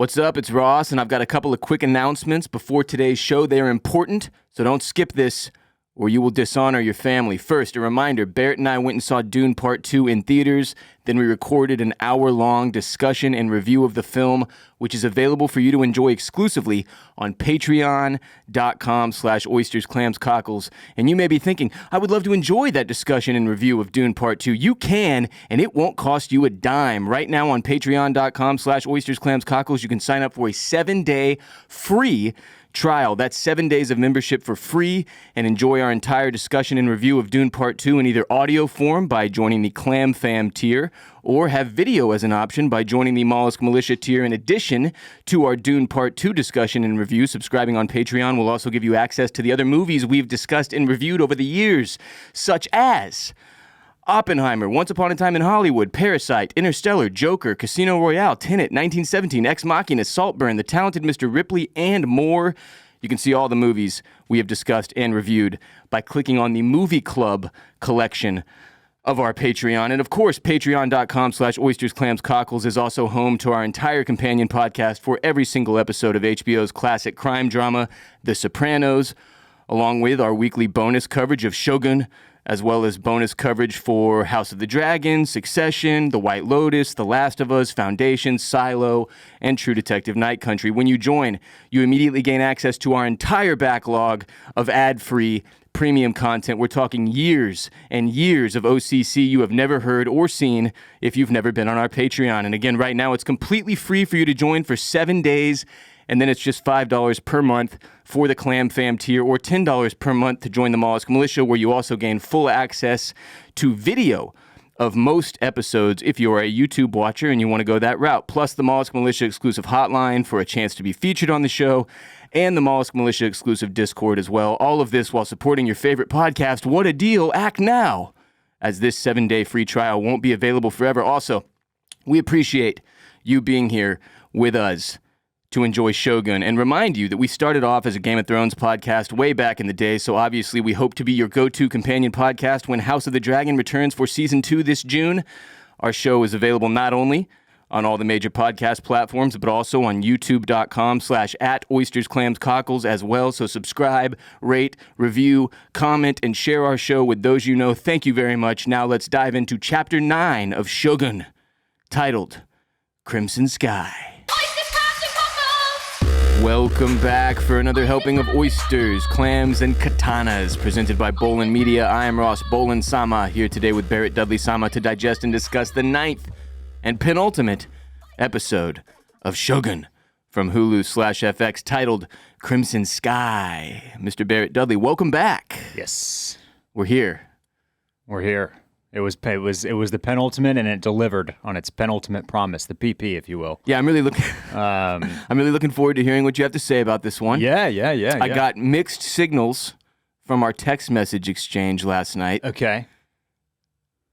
What's up? It's Ross, and I've got a couple of quick announcements before today's show. They are important, so don't skip this, or you will dishonor your family. First, a reminder, Barrett and I went and saw Dune Part 2 in theaters. Then we recorded an hour-long discussion and review of the film, which is available for you to enjoy exclusively on patreon.com/oysters, clams, cockles. And you may be thinking, I would love to enjoy that discussion and review of Dune Part 2. You can, and it won't cost you a dime. Right now on patreon.com/oysters, clams, cockles, you can sign up for a 7-day free trial. That's 7 days of membership for free and enjoy our entire discussion and review of Dune Part 2 in either audio form by joining the Clam Fam tier or have video as an option by joining the Mollusk Militia tier. In addition to our Dune Part 2 discussion and review, subscribing on Patreon will also give you access to the other movies we've discussed and reviewed over the years, such as Oppenheimer, Once Upon a Time in Hollywood, Parasite, Interstellar, Joker, Casino Royale, Tenet, 1917, Ex Machina, Saltburn, The Talented Mr. Ripley, and more. You can see all the movies we have discussed and reviewed by clicking on the Movie Club collection of our Patreon. And of course, patreon.com/oysters, clams, cockles is also home to our entire companion podcast for every single episode of HBO's classic crime drama, The Sopranos, along with our weekly bonus coverage of Shogun, as well as bonus coverage for House of the Dragon, Succession, The White Lotus, The Last of Us, Foundation, Silo, and True Detective Night Country. When you join, you immediately gain access to our entire backlog of ad-free premium content. We're talking years and years of OCC you have never heard or seen if you've never been on our Patreon. And again, right now, it's completely free for you to join for 7 days, and then it's just $5 per month for the Clam Fam tier, or $10 per month to join the Mollusk Militia, where you also gain full access to video of most episodes if you're a YouTube watcher and you want to go that route, plus the Mollusk Militia exclusive hotline for a chance to be featured on the show, and the Mollusk Militia exclusive Discord as well. All of this while supporting your favorite podcast. What a deal. Act now, as this 7-day free trial won't be available forever. Also, we appreciate you being here with us to enjoy Shogun, and remind you that we started off as a Game of Thrones podcast way back in the day, so obviously we hope to be your go-to companion podcast when House of the Dragon returns for Season 2 this June. Our show is available not only on all the major podcast platforms, but also on youtube.com/@oysters, clams, cockles as well, so subscribe, rate, review, comment, and share our show with those you know. Thank you very much. Now let's dive into Chapter 9 of Shogun, titled Crimson Sky. Welcome back for another helping of oysters, clams, and katanas, presented by Bolin Media. I am Ross Bolin-sama, here today with Barrett Dudley-sama to digest and discuss the 9th and penultimate episode of Shogun from Hulu/FX, titled Crimson Sky. Mr. Barrett Dudley, welcome back. Yes. We're here. We're here. It was the penultimate, and it delivered on its penultimate promise, the PP, if you will. Yeah, I'm really looking forward to hearing what you have to say about this one. Yeah. I got mixed signals from our text message exchange last night. Okay.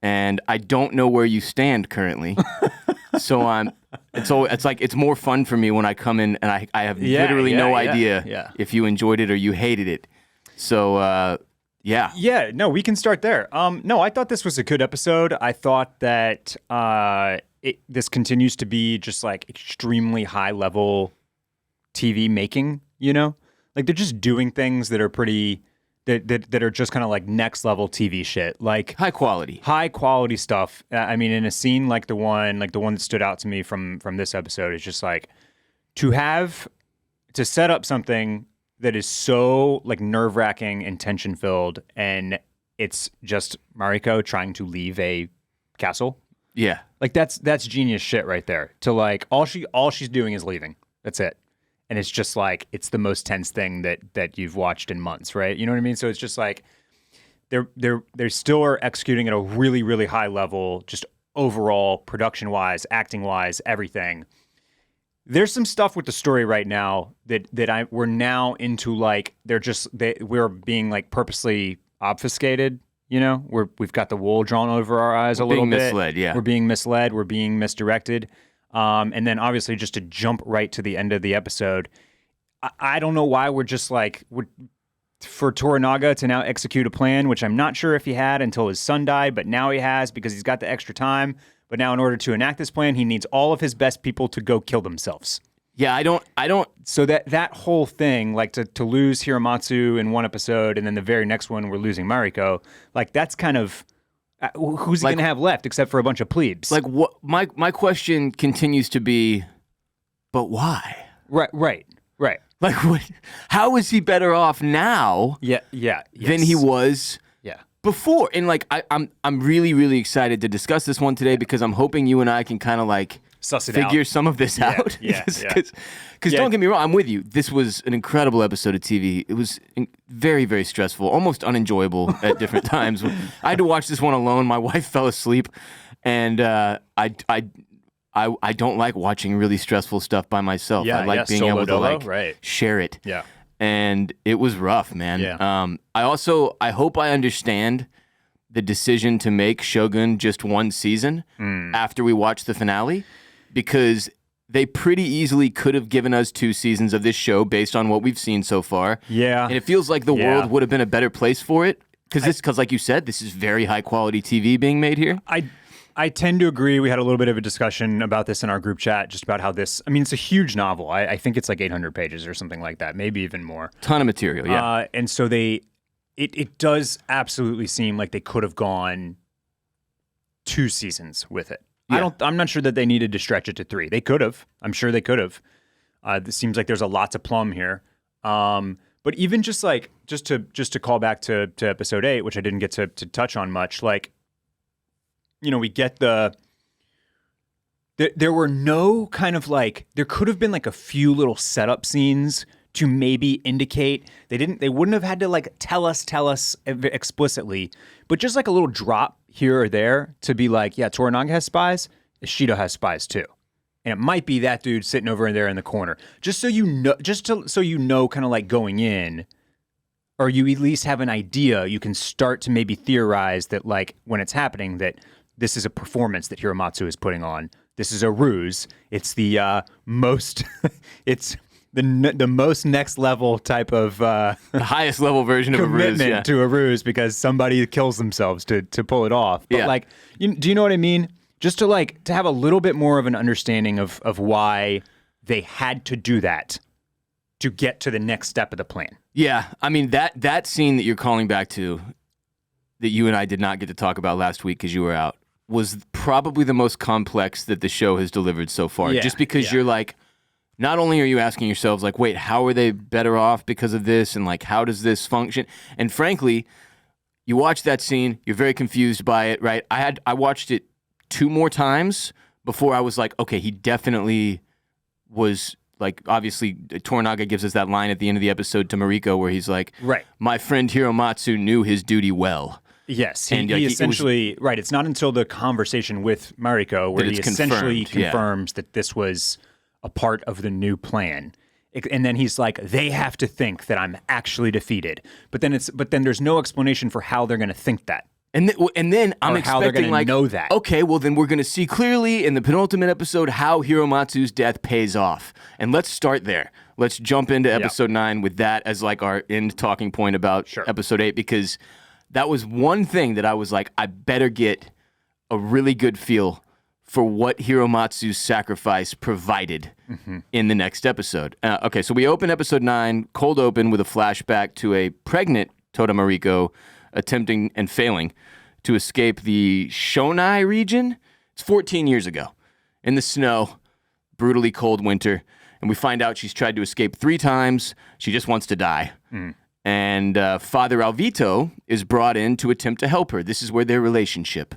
And I don't know where you stand currently. So it's more fun for me when I come in and I have literally no idea if you enjoyed it or you hated it. So yeah. Yeah, no, we can start there. No, I thought this was a good episode. I thought that this continues to be just like extremely high level TV making, you know? Like they're just doing things that are pretty that are just kind of like next level TV shit. Like high quality stuff. I mean, in a scene like the one that stood out to me from this episode is just like to set up something that is so like nerve-wracking and tension-filled, and it's just Mariko trying to leave a castle. Yeah. Like that's genius shit right there. To like all she's doing is leaving. That's it. And it's just like it's the most tense thing that you've watched in months, right? You know what I mean? So it's just like they still are executing at a really, really high level, just overall production-wise, acting-wise, everything. There's some stuff with the story right now that we're now into, like we're being like purposely obfuscated, you know? We've got the wool drawn over our eyes a little bit. Misled, yeah. We're being misled, we're being misdirected. And then obviously just to jump right to the end of the episode, I don't know why we're just like for Toranaga to now execute a plan, which I'm not sure if he had until his son died, but now he has because he's got the extra time. But now in order to enact this plan, he needs all of his best people to go kill themselves. Yeah, I don't. So that whole thing, like to lose Hiramatsu in one episode, and then the very next one we're losing Mariko, like that's kind of who's he Like- going to have left except for a bunch of plebes? Like, what? My question continues to be, but why? right. Like, what? How is he better off now Yeah. than he was Yeah. before? And like, I'm really, really excited to discuss this one today because I'm hoping you and I can kind of like Suss it figure out. some of this out. yeah. Because don't get me wrong, I'm with you. This was an incredible episode of TV. It was very, very stressful, almost unenjoyable at different times. I had to watch this one alone. My wife fell asleep, and I don't like watching really stressful stuff by myself. Yeah, I like being solo able to dolo, like right. share it. Yeah. And it was rough, man. Yeah. I hope I understand the decision to make Shogun just one season after we watched the finale, because they pretty easily could have given us 2 seasons of this show based on what we've seen so far. Yeah. And it feels like the Yeah. world would have been a better place for it. Because like you said, this is very high quality TV being made here. I tend to agree. We had a little bit of a discussion about this in our group chat, just about how this, I mean, it's a huge novel. I think it's like 800 pages or something like that, maybe even more. Ton of material, yeah. And so it does absolutely seem like they could have gone 2 seasons with it. Yeah. I'm not sure that they needed to stretch it to 3. They could have. I'm sure they could have. It seems like there's a lot to plumb here. But even just to call back to episode 8, which I didn't get to touch on much, like, you know, we get there were no kind of like, there could have been like a few little setup scenes to maybe indicate they wouldn't have had to like tell us explicitly, but just like a little drop here or there to be like, yeah, Toranaga has spies, Ishido has spies too. And it might be that dude sitting over there in the corner. Just so you know, kind of like going in, or you at least have an idea, you can start to maybe theorize that like when it's happening that this is a performance that Hiramatsu is putting on. This is a ruse. It's the most it's the most next level type of the highest level version of a ruse. commitment Yeah. to a ruse because somebody kills themselves to pull it off. But Yeah. like, do you know what I mean? Just to have a little bit more of an understanding of why they had to do that to get to the next step of the plan. Yeah, I mean, that scene that you're calling back to, that you and I did not get to talk about last week because you were out, was probably the most complex that the show has delivered so far. Yeah, Just because yeah. you're like, not only are you asking yourselves, like, wait, how are they better off because of this? And like, how does this function? And frankly, you watch that scene, you're very confused by it, right? I watched it 2 more times before I was like, okay, he definitely was, like, obviously Toranaga gives us that line at the end of the episode to Mariko where he's like, Right. my friend Hiramatsu knew his duty well. Yes, And, he like, it was- essentially, right, it's not until the conversation with Mariko where That he it's essentially confirmed, yeah. confirms that this was a part of the new plan. And then he's like, they have to think that I'm actually defeated. But then there's no explanation for how they're going to think that. And then I'm Or how they're expecting gonna like, know that. okay, well then we're going to see clearly in the penultimate episode how Hiramatsu's death pays off. And let's start there. Let's jump into episode 9 with that as like our end talking point about Sure. episode 8, because that was one thing that I was like, I better get a really good feel for what Hiramatsu's sacrifice provided in the next episode. Okay, so we open episode 9, cold open with a flashback to a pregnant Toda Mariko attempting and failing to escape the Shonai region. It's 14 years ago in the snow, brutally cold winter, and we find out she's tried to escape 3 times. She just wants to die. And Father Alvito is brought in to attempt to help her. This is where their relationship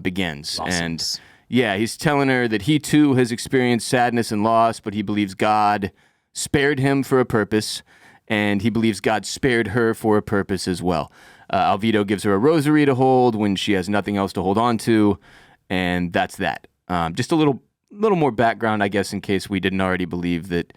begins. Blossoms. And yeah, he's telling her that he too has experienced sadness and loss, but he believes God spared him for a purpose, and he believes God spared her for a purpose as well. Alvito gives her a rosary to hold when she has nothing else to hold on to, and that's that. Just a little more background, I guess, in case we didn't already believe that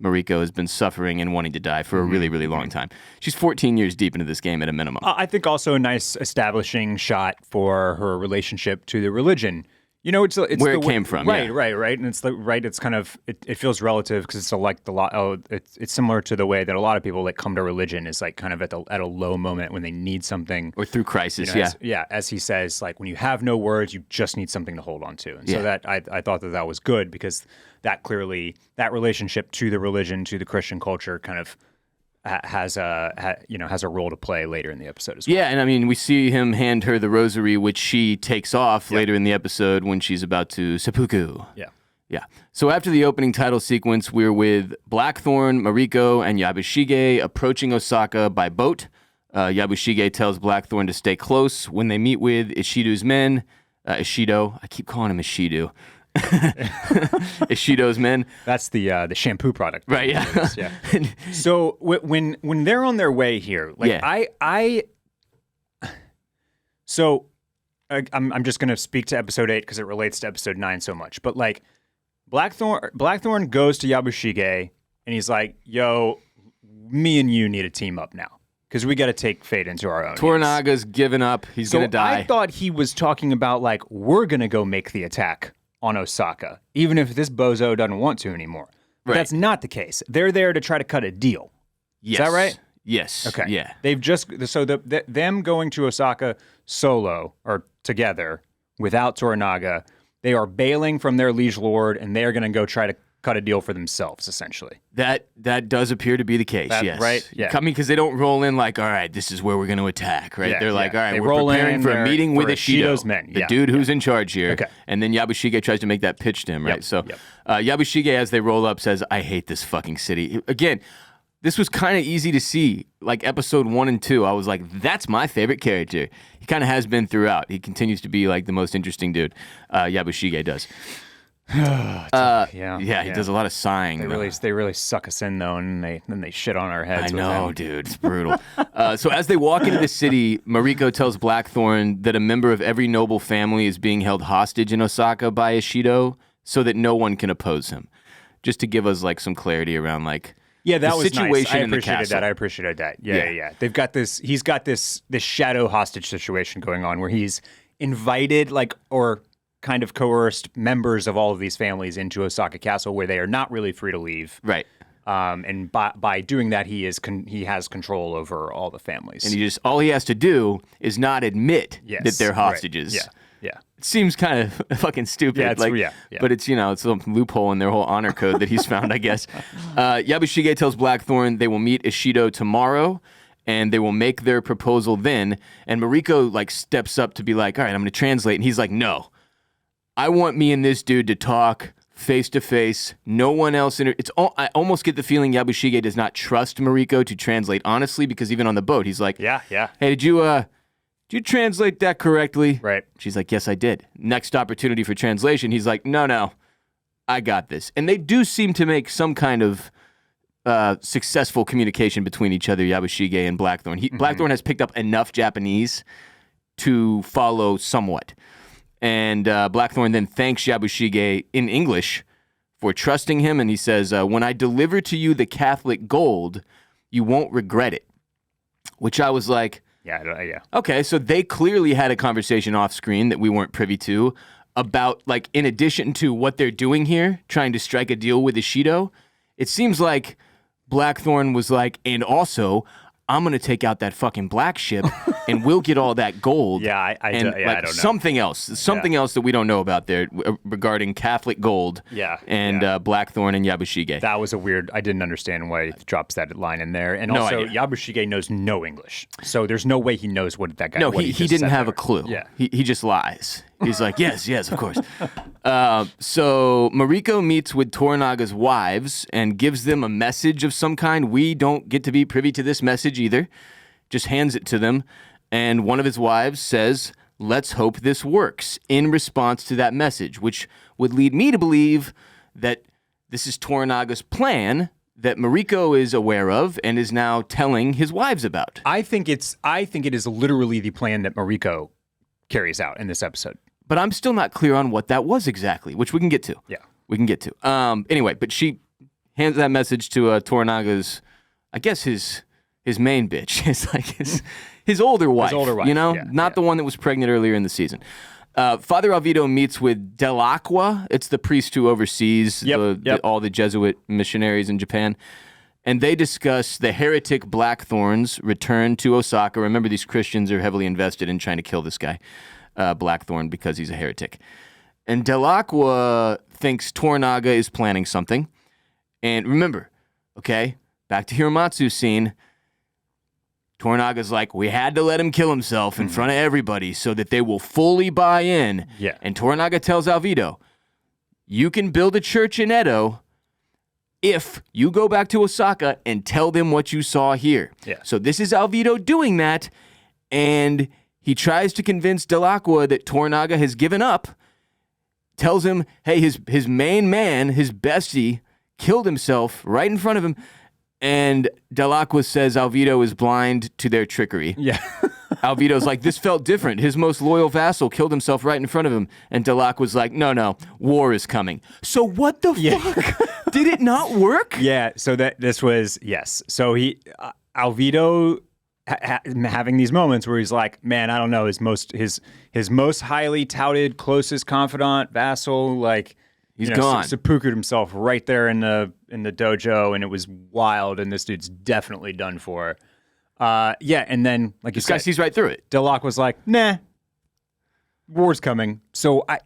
Mariko has been suffering and wanting to die for a really, really long time. She's 14 years deep into this game at a minimum. I think also a nice establishing shot for her relationship to the religion. You know, it's where the it came from. Right, yeah. right. And it's kind of, it feels relative because it's like it's similar to the way that a lot of people that come to religion is like kind of at a low moment when they need something. Or through crisis, yeah. As he says, like when you have no words, you just need something to hold on to. And so Yeah. that I thought that was good because that clearly, that relationship to the religion, to the Christian culture kind of has a role to play later in the episode as well. Yeah, and I mean, we see him hand her the rosary, which she takes off later in the episode when she's about to seppuku. Yeah. Yeah. So after the opening title sequence, we're with Blackthorn, Mariko, and Yabushige approaching Osaka by boat. Yabushige tells Blackthorn to stay close when they meet with Ishido's men. Ishido. I keep calling him Ishido. Ishido's men. That's the shampoo product. Right, yeah. Yeah. So when they're on their way here, like I'm just going to speak to episode 8 because it relates to episode 9 so much. But like Blackthorn goes to Yabushige and he's like, "Yo, me and you need to team up now because we got to take fate into our own." Toranaga's given up. He's going to die. I thought he was talking about like, we're going to go make the attack on Osaka, even if this bozo doesn't want to anymore. But that's not the case. They're there to try to cut a deal. Yes. Is that right? Yes. Okay. Yeah. They've just them going to Osaka solo or together without Toranaga, they are bailing from their liege lord and they're going to go try to cut a deal for themselves, essentially. That does appear to be the case, yes. Right? Yeah. I mean, because they don't roll in like, all right, this is where we're going to attack, right? Yeah, They're like, all right, They we're roll preparing in for a meeting with Ishido's Ishido, men. the dude who's in charge here. Okay. And then Yabushige tries to make that pitch to him, right? So Yabushige, as they roll up, says, I hate this fucking city. Again, this was kind of easy to see. Like episode 1 and 2, I was like, that's my favorite character. He kind of has been throughout. He continues to be like the most interesting dude. Yabushige does. He does a lot of sighing. They really suck us in though, and then they shit on our heads. I know, dude. It's brutal. So as they walk into the city, Mariko tells Blackthorn that a member of every noble family is being held hostage in Osaka by Ishido, so that no one can oppose him. Just to give us like some clarity around like that the was situation nice. in the castle. I appreciated that. Yeah. They've got this. He's got this shadow hostage situation going on where he's invited or kind of coerced members of all of these families into Osaka Castle where they are not really free to leave. Right. And by doing that, he has control over all the families. And all he has to do is not admit that they're hostages. Right. Yeah. It seems kind of fucking stupid. But it's, it's a loophole in their whole honor code that he's found, I guess. Yabushige tells Blackthorn they will meet Ishido tomorrow and they will make their proposal then. And Mariko like steps up to be like, all right, I'm going to translate. And he's like, no. I want me and this dude to talk face to face. No one else. I almost get the feeling Yabushige does not trust Mariko to translate honestly, because even on the boat, he's like, yeah. Hey, did you translate that correctly? Right. She's like, yes, I did. Next opportunity for translation. He's like, no, I got this. And they do seem to make some kind of successful communication between each other, Yabushige and Blackthorn. Blackthorn has picked up enough Japanese to follow somewhat. And Blackthorn then thanks Yabushige in English for trusting him. And he says, when I deliver to you the Catholic gold, you won't regret it. Which I was like, yeah. Okay, so they clearly had a conversation off screen that we weren't privy to about, like, in addition to what they're doing here, trying to strike a deal with Ishido, it seems like Blackthorn was like, and also, I'm going to take out that fucking black ship and we'll get all that gold. I don't know. Something else that we don't know about there regarding Catholic gold and Blackthorn and Yabushige. That was I didn't understand why he drops that line in there. And also, Yabushige knows no English. So there's no way he knows what that guy No, he didn't have a clue. Yeah. He just lies. He's like, yes, of course. So Mariko meets with Toranaga's wives and gives them a message of some kind. We don't get to be privy to this message either. Just hands it to them. And one of his wives says, let's hope this works, in response to that message, which would lead me to believe that this is Toranaga's plan that Mariko is aware of and is now telling his wives about. I think it is literally the plan that Mariko carries out in this episode. But I'm still not clear on what that was exactly, which we can get to. Yeah. We can get to. Anyway, but she hands that message to Toranaga's, I guess his main bitch. It's like his older wife. His older wife, not the one that was pregnant earlier in the season. Father Alvito meets with Dell'Acqua. It's the priest who oversees all the Jesuit missionaries in Japan. And they discuss the heretic Blackthorn's return to Osaka. Remember, these Christians are heavily invested in trying to kill this guy, Blackthorn, because he's a heretic. And Dell'Acqua thinks Toranaga is planning something. And remember, okay, back to Hiromatsu's scene. Toranaga's like, we had to let him kill himself in front of everybody so that they will fully buy in. Yeah. And Toranaga tells Alvito, you can build a church in Edo if you go back to Osaka and tell them what you saw here. Yeah. So this is Alvito doing that, and he tries to convince Dell'Acqua that Toranaga has given up, tells him, hey, his main man, his bestie, killed himself right in front of him, and Dell'Acqua says Alvito is blind to their trickery. Yeah. Alvito's like, this felt different. His most loyal vassal killed himself right in front of him. And Dell'Acqua's like, no, war is coming. So what the fuck? Did it not work? Yeah, so this was, yes. So Alvito having these moments where he's like, man, I don't know, his most highly touted, closest confidant, vassal, like, he's gone. Seppuku'd himself right there in the dojo, and it was wild, and this dude's definitely done for. And then, like you said, this guy sees right through it. Dell'Acqua was like, nah, war's coming. So, I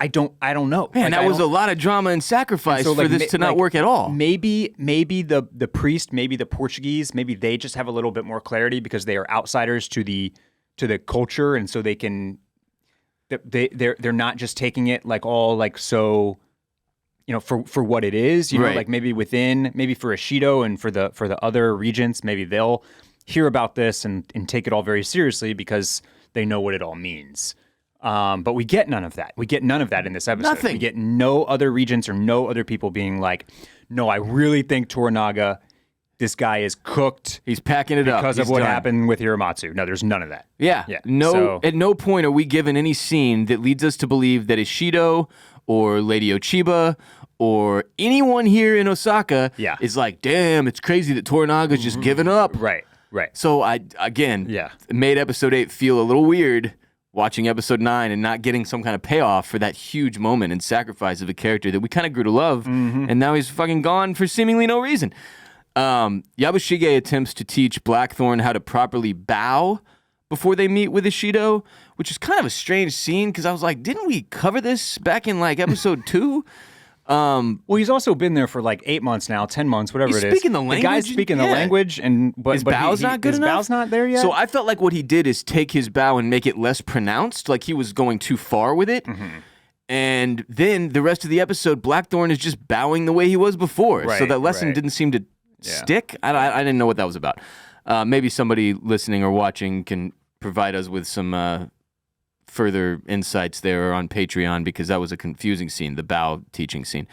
don't know. Man, like, that was a lot of drama and sacrifice for this to not work at all. Maybe the priest, maybe the Portuguese, maybe they just have a little bit more clarity because they are outsiders to the culture, and so they can they're not just taking it like all like so, you know, for what it is, you know, like maybe for Ishido and for the other regents, maybe they'll hear about this and take it all very seriously because they know what it all means. But we get none of that. We get none of that in this episode. Nothing. We get no other regents or no other people being like, no, I really think Toranaga, this guy is cooked. He's packing it up because of what happened with Hiromatsu. No, there's none of that. Yeah. At no point are we given any scene that leads us to believe that Ishido or Lady Ochiba or anyone here in Osaka is like, damn, it's crazy that Toranaga's just given up. Right. So it made episode 8 feel a little weird watching episode 9 and not getting some kind of payoff for that huge moment and sacrifice of a character that we kind of grew to love, and now he's fucking gone for seemingly no reason. Yabushige attempts to teach Blackthorn how to properly bow before they meet with Ishido, which is kind of a strange scene because I was like, didn't we cover this back in like episode 2? Well, he's also been there for like 8 months now, 10 months, whatever it is. Speaking the language. The guy's speaking the language, but his bow's not good enough. His bow's not there yet. So I felt like what he did is take his bow and make it less pronounced, like he was going too far with it. And then the rest of the episode, Blackthorn is just bowing the way he was before. So that lesson didn't seem to stick. I didn't know what that was about. Maybe somebody listening or watching can provide us with some further insights there on Patreon, because that was a confusing scene, the bow teaching scene.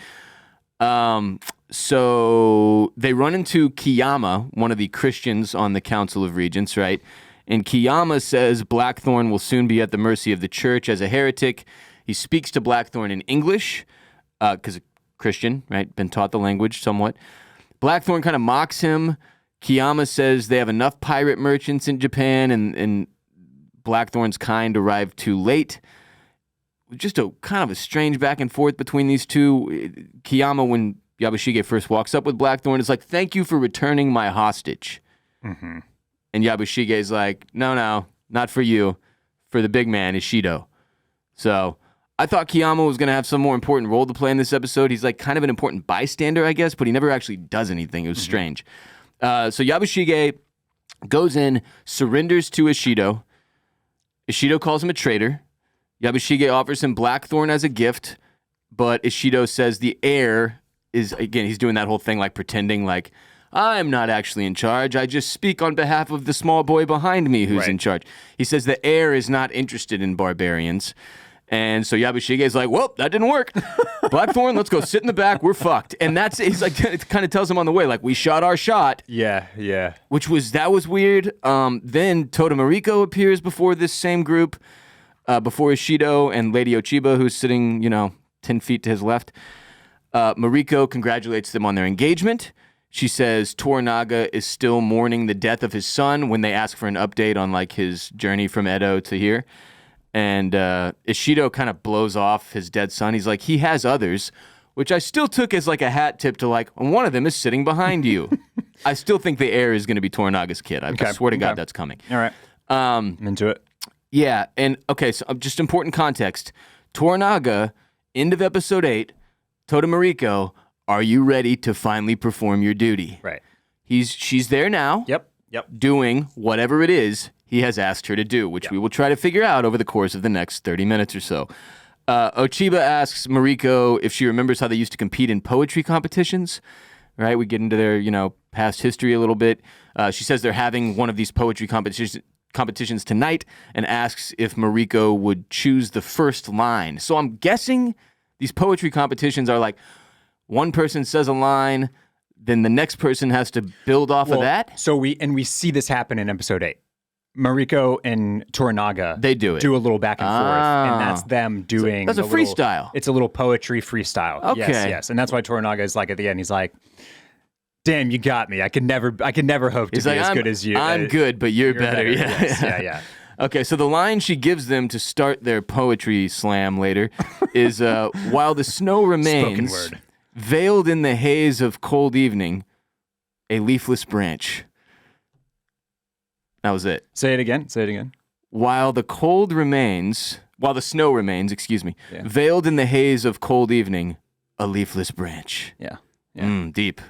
So they run into Kiyama, one of the Christians on the Council of Regents, right? And Kiyama says Blackthorn will soon be at the mercy of the church as a heretic. He speaks to Blackthorn in English, because a Christian, right? Been taught the language somewhat. Blackthorn kind of mocks him. Kiyama says they have enough pirate merchants in Japan, and Blackthorn's kind arrived too late. Just a kind of a strange back and forth between these two. Kiyama, when Yabushige first walks up with Blackthorn, is like, thank you for returning my hostage. And Yabushige is like, no, not for you. For the big man, Ishido. So I thought Kiyama was going to have some more important role to play in this episode. He's like kind of an important bystander, I guess, but he never actually does anything. It was strange. So Yabushige goes in, surrenders to Ishido. Ishido calls him a traitor. Yabushige offers him Blackthorn as a gift, but Ishido says the heir is, again, he's doing that whole thing like pretending like, I'm not actually in charge. I just speak on behalf of the small boy behind me who's in charge. He says the heir is not interested in barbarians. And so Yabushige is like, well, that didn't work. Blackthorn, let's go sit in the back. We're fucked. And he's like, it kind of tells him on the way, like, we shot our shot. Yeah. That was weird. Then Tota Mariko appears before this same group, before Ishido and Lady Ochiba, who's sitting, 10 feet to his left. Mariko congratulates them on their engagement. She says Toranaga is still mourning the death of his son when they ask for an update on like his journey from Edo to here. And Ishido kind of blows off his dead son. He's like, he has others, which I still took as like a hat tip to like, one of them is sitting behind you. I still think the heir is going to be Toranaga's kid. I swear to God that's coming. All right. I'm into it. Yeah, and okay, so just important context. Toranaga, end of episode 8, told Mariko, are you ready to finally perform your duty? Right. She's there now. Yep. Doing whatever it is he has asked her to do, which we will try to figure out over the course of the next 30 minutes or so. Ochiba asks Mariko if she remembers how they used to compete in poetry competitions. Right, we get into their, past history a little bit. She says they're having one of these poetry competitions tonight and asks if Mariko would choose the first line. So I'm guessing these poetry competitions are like one person says a line, then the next person has to build off of that. So we see this happen in episode 8. Mariko and Toranaga, they do a little back and forth, and that's them doing. That's a freestyle. It's a little poetry freestyle. Okay. Yes, and that's why Toranaga is like at the end. He's like, "Damn, you got me. I can never hope to be as good as you. I'm good, but you're better." Yes. Yeah. Okay, so the line she gives them to start their poetry slam later is, "While the snow remains, spoken word, veiled in the haze of cold evening, a leafless branch." That was it. Say it again. While the snow remains, veiled in the haze of cold evening, a leafless branch. Yeah. Deep.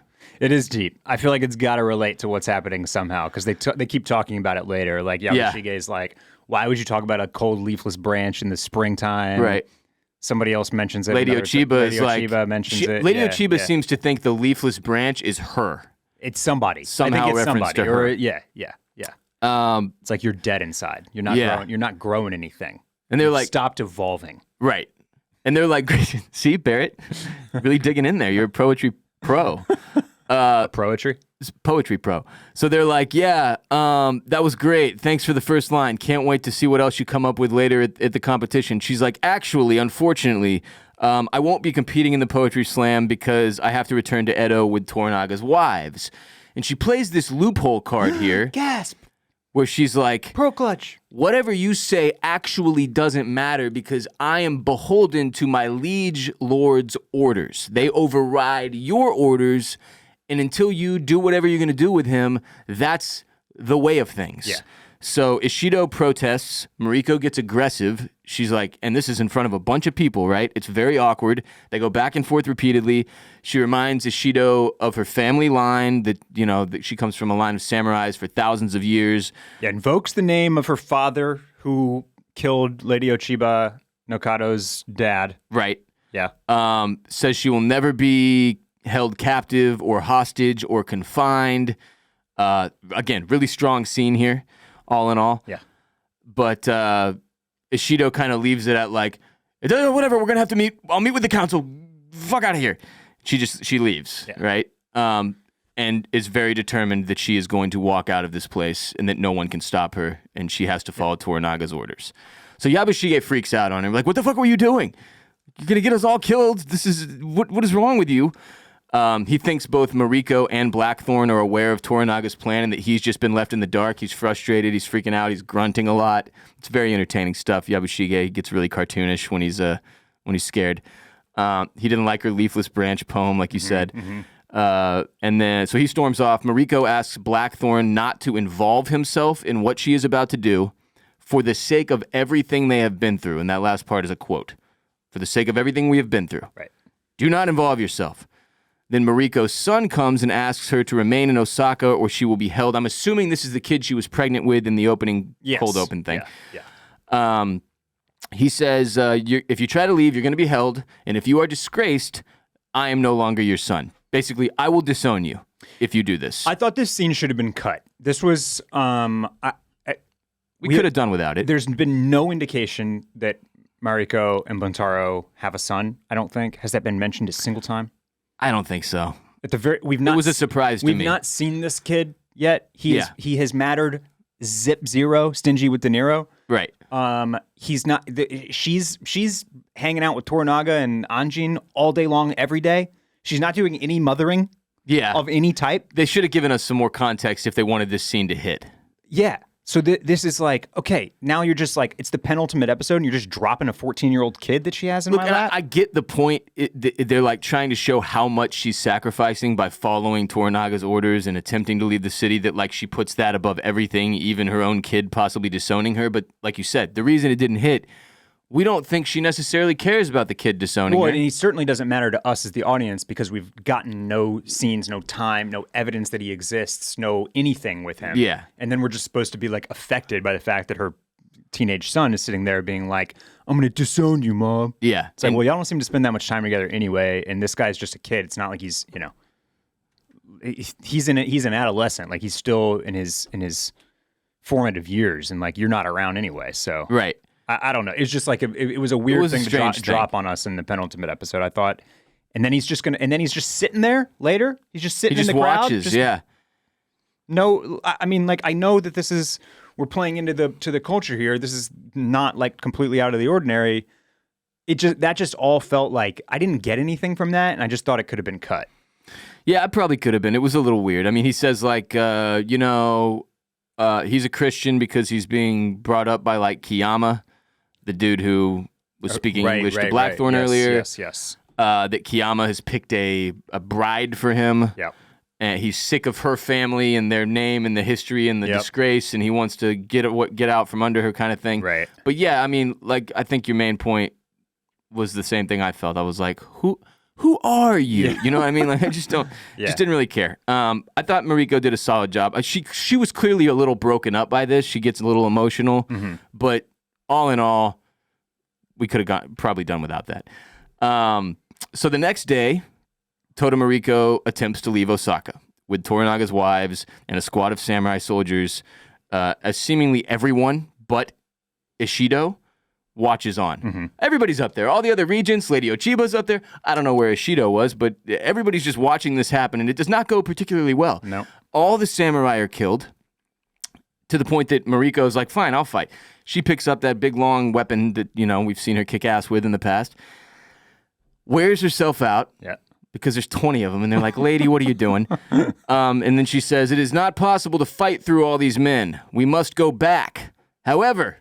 It is deep. I feel like it's got to relate to what's happening somehow because they keep talking about it later. Like Yabushige is like, why would you talk about a cold leafless branch in the springtime? Right. Somebody else mentions it. Lady Ochiba mentions it. Lady Ochiba seems to think the leafless branch is her. It's somebody. Somehow I think it's referenced somebody. to her. Or, yeah. It's like you're dead inside. You're not growing anything. And they're like, stopped evolving. Right. And they're like, see, Barrett, really digging in there. You're a poetry pro. Poetry pro. So they're like, that was great. Thanks for the first line. Can't wait to see what else you come up with later at the competition. She's like, actually, unfortunately, I won't be competing in the poetry slam because I have to return to Edo with Toranaga's wives. And she plays this loophole card here. Gasp. Where she's like, Pro clutch. Whatever you say actually doesn't matter because I am beholden to my liege lord's orders. They override your orders, and until you do whatever you're going to do with him, that's the way of things. Yeah. So Ishido protests. Mariko gets aggressive. She's like, and this is in front of a bunch of people, right? It's very awkward. They go back and forth repeatedly. She reminds Ishido of her family line that, that she comes from a line of samurais for thousands of years. Yeah, invokes the name of her father who killed Lady Ochiba, Nokado's dad. Right. Yeah. Says she will never be held captive or hostage or confined. Again, really strong scene here. All in all. Yeah. But Ishido kind of leaves it at like, whatever, we're going to have to meet. I'll meet with the council. Fuck out of here. She leaves, right? And is very determined that she is going to walk out of this place and that no one can stop her and she has to follow Toranaga's orders. So Yabushige freaks out on him. Like, what the fuck were you doing? You're going to get us all killed? This is, what is wrong with you? He thinks both Mariko and Blackthorn are aware of Toranaga's plan and that he's just been left in the dark. He's frustrated. He's freaking out. He's grunting a lot. It's very entertaining stuff. Yabushige gets really cartoonish when he's scared. He didn't like her leafless branch poem, like you said. And then, so he storms off. Mariko asks Blackthorn not to involve himself in what she is about to do for the sake of everything they have been through. And that last part is a quote. For the sake of everything we have been through. Right. Do not involve yourself. Then Mariko's son comes and asks her to remain in Osaka or she will be held. I'm assuming this is the kid she was pregnant with in the opening, cold open thing. Yeah. He says, if you try to leave, you're going to be held. And if you are disgraced, I am no longer your son. Basically, I will disown you if you do this. I thought this scene should have been cut. This was... we could have done without it. There's been no indication that Mariko and Buntaro have a son, I don't think. Has that been mentioned a single time? I don't think so. At the very, we've not. It was a surprise to me. We've not seen this kid yet. He has mattered zero, stingy with De Niro. Right. He's not. She's hanging out with Toranaga and Anjin all day long, every day. She's not doing any mothering. Yeah. Of any type. They should have given us some more context if they wanted this scene to hit. Yeah. So this is like, okay, now you're just like, it's the penultimate episode and you're just dropping a 14-year-old kid that she has in my lap? I get the point. They're like trying to show how much she's sacrificing by following Toranaga's orders and attempting to leave the city, that like she puts that above everything, even her own kid possibly disowning her. But like you said, the reason it didn't hit, we don't think she necessarily cares about the kid disowning her. And he certainly doesn't matter to us as the audience because we've gotten no scenes, no time, no evidence that he exists, no anything with him. Yeah. And then we're just supposed to be like affected by the fact that her teenage son is sitting there being like, I'm going to disown you, Mom. Yeah. It's like, well, y'all don't seem to spend that much time together anyway. And this guy's just a kid. It's not like he's, you know, he's an adolescent. Like he's still in his formative years and like you're not around anyway. So. Right. I don't know. It's just like it was a weird thing to drop on us in the penultimate episode, I thought. And then he's just sitting there later. He's just sitting in the crowd. Watches, yeah. No, I mean, like I know that we're playing into the culture here. This is not like completely out of the ordinary. That just all felt like I didn't get anything from that, and I just thought it could have been cut. Yeah, it probably could have been. It was a little weird. I mean, he says like, he's a Christian because he's being brought up by like Kiyama, the dude who was speaking English to Blackthorn earlier. Yes. That Kiyama has picked a bride for him. Yep. And he's sick of her family and their name and the history and the disgrace, and he wants to get out from under her kind of thing. Right. But yeah, I mean, like I think your main point was the same thing I felt. I was like, who are you? Yeah. You know what I mean? Like I just didn't really care. I thought Mariko did a solid job. She was clearly a little broken up by this. She gets a little emotional, but all in all, we could have probably done without that. So the next day, Toda Mariko attempts to leave Osaka with Toranaga's wives and a squad of samurai soldiers, as seemingly everyone but Ishido watches on. Everybody's up there. All the other regents, Lady Ochiba's up there. I don't know where Ishido was, but everybody's just watching this happen, and it does not go particularly well. No. All the samurai are killed, to the point that Mariko's like, fine, I'll fight. She picks up that big, long weapon that, we've seen her kick ass with in the past, wears herself out, because there's 20 of them, and they're like, lady, what are you doing? And then she says, it is not possible to fight through all these men. We must go back. However,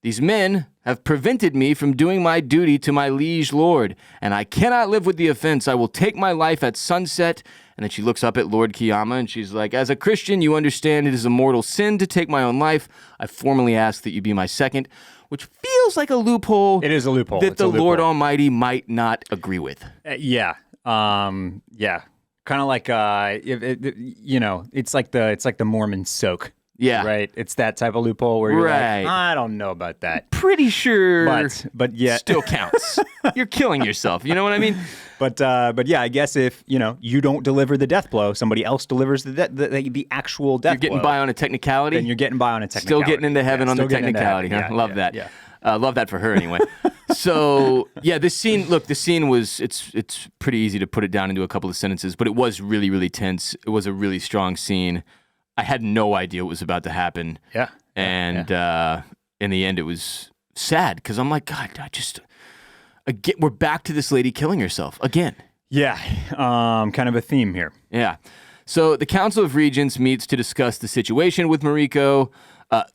these men have prevented me from doing my duty to my liege lord, and I cannot live with the offense. I will take my life at sunset. And then she looks up at Lord Kiyama, and she's like, as a Christian, you understand it is a mortal sin to take my own life. I formally ask that you be my second, which feels like a loophole. It is a loophole. That the Lord Almighty might not agree with. Yeah. Kind of like it's like the Mormon soak. Yeah. Right. It's that type of loophole where you're right. like, I don't know about that. Pretty sure. But yeah, still counts. You're killing yourself. You know what I mean? But yeah, I guess if you don't deliver the death blow, somebody else delivers the actual death blow. You're getting by on a technicality. Then you're getting by on a technicality. Still getting into heaven on the technicality. Huh? Love that. Yeah. Love that for her anyway. So yeah, this scene was it's pretty easy to put it down into a couple of sentences, but it was really, really tense. It was a really strong scene. I had no idea what was about to happen. Yeah. And in the end, it was sad because I'm like, God, we're back to this lady killing herself again. Yeah. Kind of a theme here. Yeah. So the Council of Regents meets to discuss the situation with Mariko.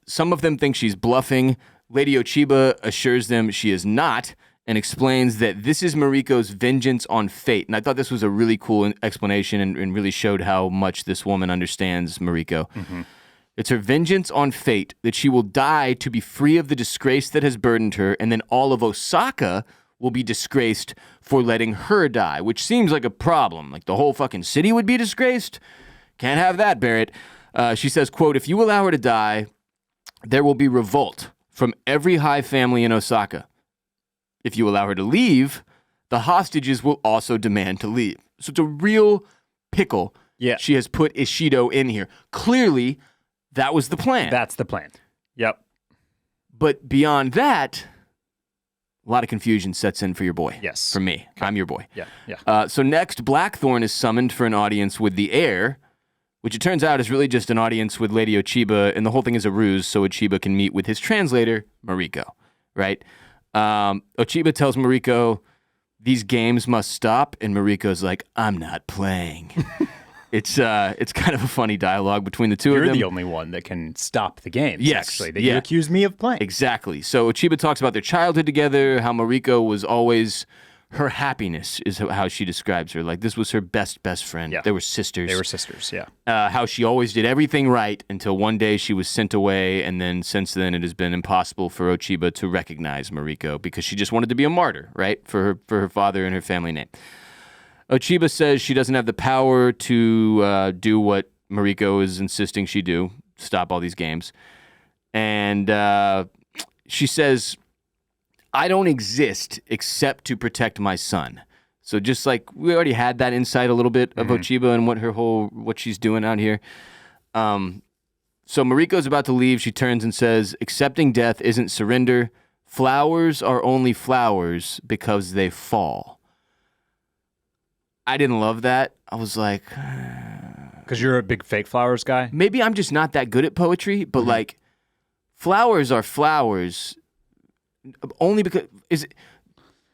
Some of them think she's bluffing. Lady Ochiba assures them she is not and explains that this is Mariko's vengeance on fate. And I thought this was a really cool explanation and really showed how much this woman understands Mariko. It's her vengeance on fate that she will die to be free of the disgrace that has burdened her, and then all of Osaka will be disgraced for letting her die, which seems like a problem. Like the whole fucking city would be disgraced? Can't have that, Barrett. She says, quote, if you allow her to die, there will be revolt from every high family in Osaka. If you allow her to leave, the hostages will also demand to leave. So it's a real pickle. Yeah. She has put Ishido in here. Clearly, that was the plan. That's the plan. Yep. But beyond that, a lot of confusion sets in for your boy. Yes. For me. Okay. I'm your boy. Yeah. So next, Blackthorn is summoned for an audience with the heir, which it turns out is really just an audience with Lady Ochiba, and the whole thing is a ruse so Ochiba can meet with his translator, Mariko, right? Ochiba tells Mariko, these games must stop, and Mariko's like, I'm not playing. It's kind of a funny dialogue between the two of You're them. the only one that can stop the games, Yes, actually, that yeah. you accused me of playing. Exactly. So Ochiba talks about their childhood together, how Mariko was always her happiness is how she describes her. Like, this was her best friend. Yeah. They were sisters. They were sisters, yeah. How she always did everything right until one day she was sent away, and then since then it has been impossible for Ochiba to recognize Mariko because she just wanted to be a martyr, right, for her father and her family name. Ochiba says she doesn't have the power to do what Mariko is insisting she do, stop all these games. And she says, I don't exist except to protect my son. So just like we already had that insight a little bit of Ochiba and what she's doing out here. So Mariko's about to leave. She turns and says, accepting death isn't surrender. Flowers are only flowers because they fall. I didn't love that. I was like, Because you're a big fake flowers guy? maybe I'm just not that good at poetry, but like, flowers are flowers only because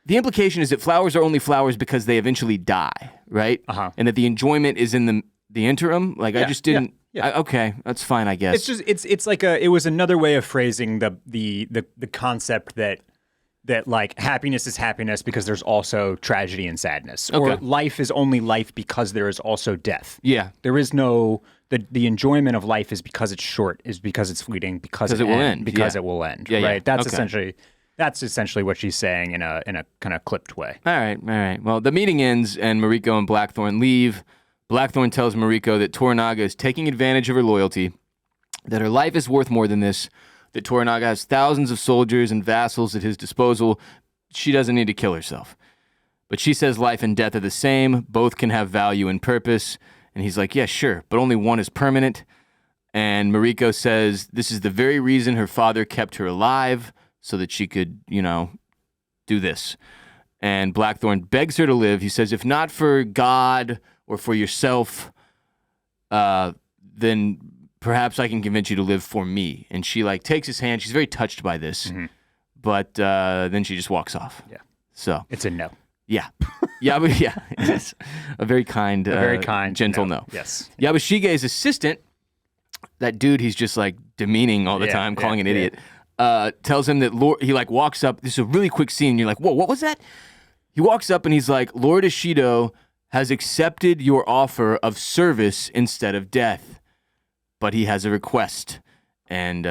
the implication is that flowers are only flowers because they eventually die, right? And that the enjoyment is in the interim. Like, I just didn't. yeah. Okay, that's fine, I guess. It's just it's like it was another way of phrasing the concept that like happiness is happiness because there's also tragedy and sadness. Or life is only life because there is also death. Yeah. There is no the enjoyment of life is because it's short, is because it's fleeting, because it will end. Because it will end. Yeah, yeah. Right. That's essentially what she's saying in a kind of clipped way. All right. Well, the meeting ends and Mariko and Blackthorn leave. Blackthorn tells Mariko that Toranaga is taking advantage of her loyalty, that her life is worth more than this, that Toranaga has thousands of soldiers and vassals at his disposal. She doesn't need to kill herself. But she says life and death are the same. Both can have value and purpose. And he's like, yeah, sure, but only one is permanent. And Mariko says this is the very reason her father kept her alive, so that she could, do this. And Blackthorn begs her to live. He says, if not for God or for yourself, then perhaps I can convince you to live for me. And she takes his hand. She's very touched by this, but then she just walks off. Yeah. So it's a no. Yeah. It's a very kind, gentle no. Yes. Yabushige's assistant, that dude he's just demeaning all the time, calling an idiot, tells him that he walks up. This is a really quick scene. And you're like, whoa, what was that? He walks up and he's like, Lord Ishido has accepted your offer of service instead of death, but he has a request. And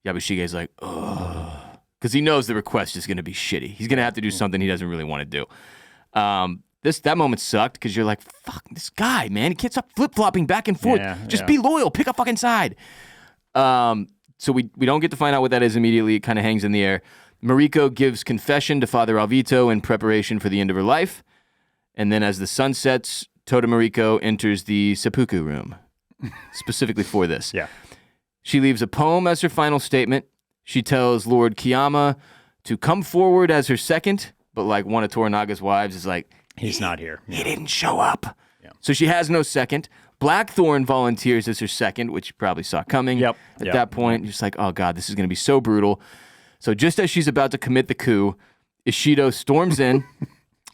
Yabushige's like, ugh. Because he knows the request is going to be shitty. He's going to have to do something he doesn't really want to do. That moment sucked because you're like, fuck, this guy, man. He can't stop flip-flopping back and forth. Just be loyal. Pick a fucking side. So we don't get to find out what that is immediately. It kind of hangs in the air. Mariko gives confession to Father Alvito in preparation for the end of her life. And then as the sun sets, Tota Mariko enters the seppuku room, specifically for this. Yeah. She leaves a poem as her final statement. She tells Lord Kiyama to come forward as her second, but one of Toranaga's wives is like, he's not here. He didn't show up. Yeah. So she has no second. Blackthorn volunteers as her second, which you probably saw coming. At that point, you're just like, oh God, this is going to be so brutal. So just as she's about to commit the coup, Ishido storms in,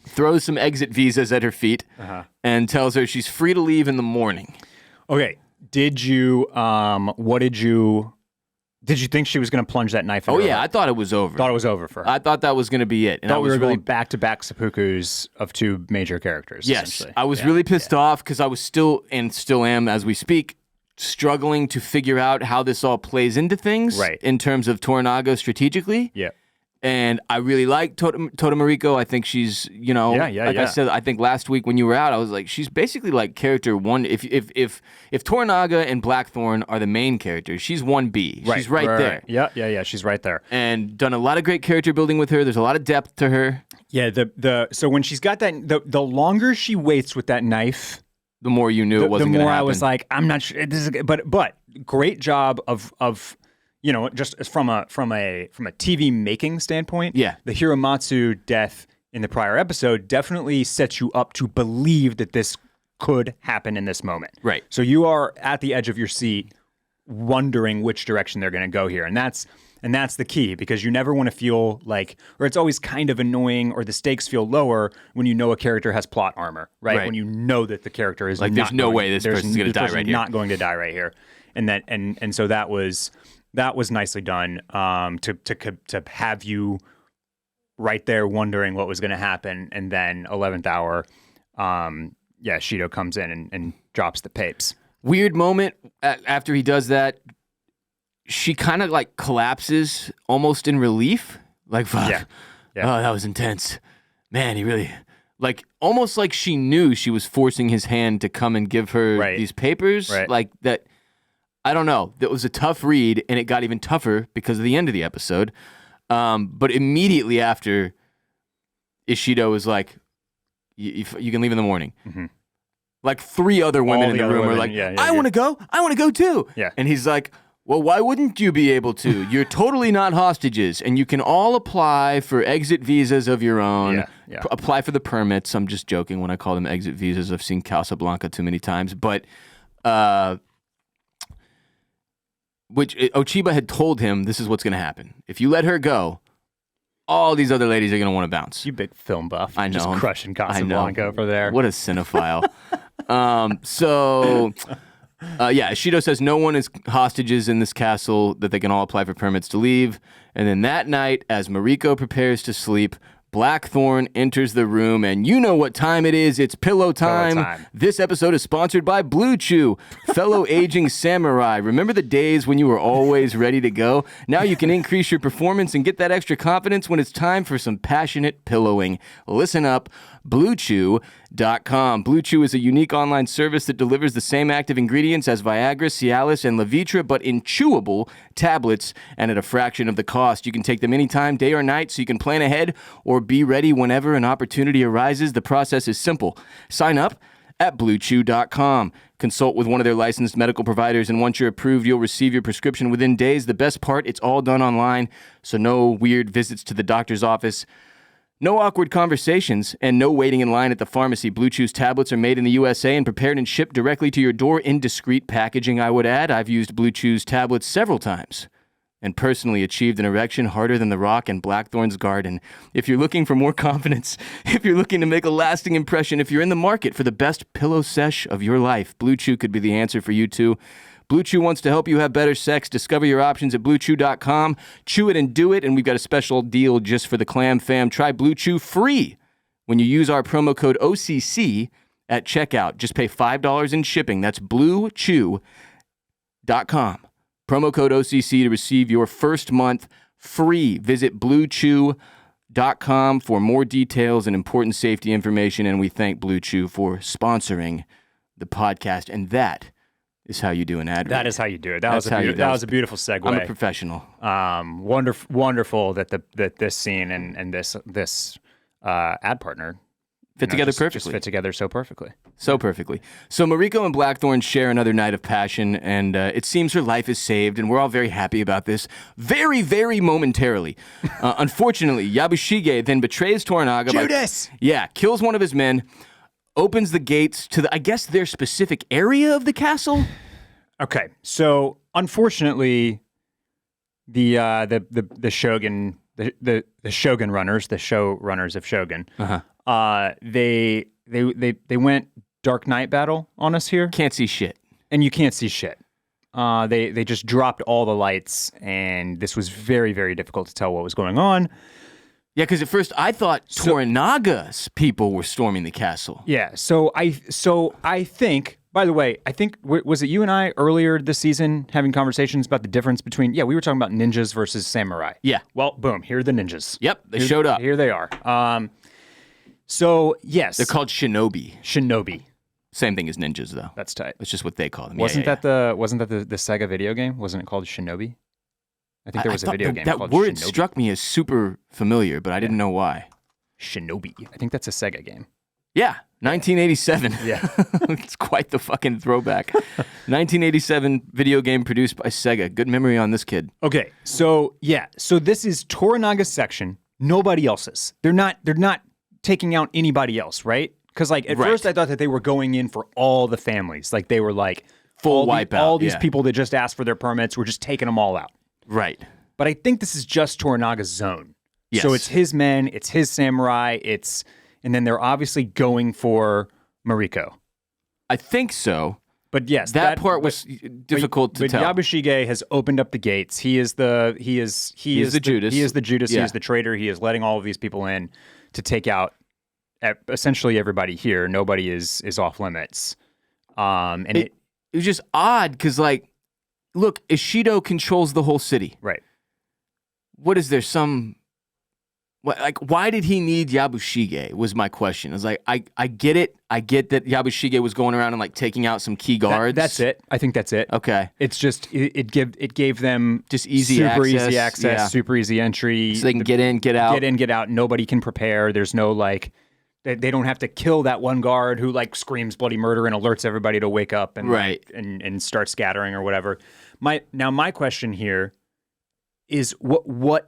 throws some exit visas at her feet, and tells her she's free to leave in the morning. Okay. Did you think she was going to plunge that knife in her heart? I thought it was over. Thought it was over for her. I thought that was going to be it. And I thought we were going back-to-back seppukus of two major characters, Yes. essentially. I was really pissed off because I was still am as we speak, struggling to figure out how this all plays into things in terms of Toranaga strategically. Yeah. And I really like Tota Mariko. I think she's, I said, I think last week when you were out, I was like, she's basically character one. If Toranaga and Blackthorn are the main characters, she's 1B. She's right there. Yeah. She's right there. And done a lot of great character building with her. There's a lot of depth to her. Yeah. So when she's got that, the longer she waits with that knife, the more you knew it wasn't going to happen. The more I was like, I'm not sure. This is, but great job of just from a TV making standpoint. Yeah. The Hiramatsu death in the prior episode definitely sets you up to believe that this could happen in this moment. Right. So you are at the edge of your seat wondering which direction they're going to go here. And that's the key, because you never want to feel like, or it's always kind of annoying, or the stakes feel lower when you know a character has plot armor, right? When you know that the character is like, not there's no way this person's going to die right here. Not going to die right here. And so that was nicely done, to have you right there wondering what was going to happen. And then 11th hour, Ishido comes in and drops the papes. Weird moment after he does that. She kind of like collapses almost in relief. Like, fuck. Yeah. Oh, that was intense. Man, he really, like, almost like she knew she was forcing his hand to come and give her these papers. Right. Like that. I don't know. That was a tough read, and it got even tougher because of the end of the episode. But immediately after, Ishido was like, you can leave in the morning. Mm-hmm. Like 3 other women in the room were like, I want to go. I want to go too. Yeah. And he's like, well, why wouldn't you be able to? You're totally not hostages, and you can all apply for exit visas of your own. Yeah. Apply for the permits. I'm just joking when I call them exit visas. I've seen Casablanca too many times. But which Ochiba had told him this is what's going to happen. If you let her go, all these other ladies are going to want to bounce. You big film buff. I know. Just crushing Casablanca over there. What a cinephile. Ishido says no one is hostages in this castle, that they can all apply for permits to leave. And then that night, as Mariko prepares to sleep, Blackthorn enters the room, and you know what time it is. It's pillow time. This episode is sponsored by Blue Chew, fellow aging samurai. Remember the days when you were always ready to go? Now you can increase your performance and get that extra confidence when it's time for some passionate pillowing. Listen up. BlueChew.com. Blue Chew is a unique online service that delivers the same active ingredients as Viagra, Cialis, and Levitra, but in chewable tablets and at a fraction of the cost. You can take them anytime, day or night, so you can plan ahead or be ready whenever an opportunity arises. The process is simple. Sign up at BlueChew.com. Consult with one of their licensed medical providers, and once you're approved, you'll receive your prescription within days. The best part, it's all done online, so no weird visits to the doctor's office. No awkward conversations, and no waiting in line at the pharmacy. Blue Chew's tablets are made in the USA and prepared and shipped directly to your door in discreet packaging, I would add. I've used Blue Chew's tablets several times and personally achieved an erection harder than the rock in Blackthorn's garden. If you're looking for more confidence, if you're looking to make a lasting impression, if you're in the market for the best pillow sesh of your life, Blue Chew could be the answer for you too. Blue Chew wants to help you have better sex. Discover your options at BlueChew.com. Chew it and do it, and we've got a special deal just for the Clam Fam. Try Blue Chew free when you use our promo code OCC at checkout. Just pay $5 in shipping. That's BlueChew.com. Promo code OCC to receive your first month free. Visit BlueChew.com for more details and important safety information, and we thank Blue Chew for sponsoring the podcast, and that is how you do an ad read. That is how you do it. That was a beautiful segue. I'm a professional. Wonderful that this scene and this ad partner fit together perfectly. Just fit together so perfectly. So perfectly. So Mariko and Blackthorn share another night of passion, and it seems her life is saved, and we're all very happy about this. Very, very momentarily. Unfortunately, Yabushige then betrays Toranaga. Judas! Kills one of his men. Opens the gates to their specific area of the castle. Okay, so unfortunately, the Shogun, the Shogun runners, the show runners of Shogun, they went Dark Knight battle on us here. Can't see shit, and you can't see shit. They just dropped all the lights, and this was very, very difficult to tell what was going on. Yeah, because at first I thought Toranaga's people were storming the castle. Yeah, so I think, by the way, was it you and I earlier this season having conversations about the difference between, we were talking about ninjas versus samurai. Yeah. Well, boom, here are the ninjas. Yep, they showed up. Here they are. So, yes. They're called shinobi. Shinobi. Same thing as ninjas, though. That's tight. That's just what they call them. Wasn't that the Sega video game? Wasn't it called Shinobi? I think there was a video game called Shinobi. That word struck me as super familiar, but I didn't know why. Shinobi. I think that's a Sega game. Yeah, 1987. Yeah. It's quite the fucking throwback. 1987 video game produced by Sega. Good memory on this kid. Okay, so this is Toranaga's section, nobody else's. They're not taking out anybody else, right? Because at first I thought that they were going in for all the families. Like they were like Full wipeout. All these people that just asked for their permits, we're just taking them all out. Right. But I think this is just Toranaga's zone. Yes. So it's his men, it's his samurai, and then they're obviously going for Mariko. I think so. But yes, that part was difficult to tell. But Yabushige has opened up the gates. He is the Judas. He is the Judas. Yeah. He is the traitor. He is letting all of these people in to take out essentially everybody here. Nobody is off limits. And it was just odd because, like, look, Ishido controls the whole city. Right. What is there why did he need Yabushige was my question. I was like, I get it. I get that Yabushige was going around and like taking out some key guards. That's it. I think that's it. Okay. It's just, it gave them just easy super access. easy access, super easy entry. So they can get in, get out. Get in, get out. Nobody can prepare. There's no like, they don't have to kill that one guard who like screams bloody murder and alerts everybody to wake up and right. and start scattering or whatever. My question here is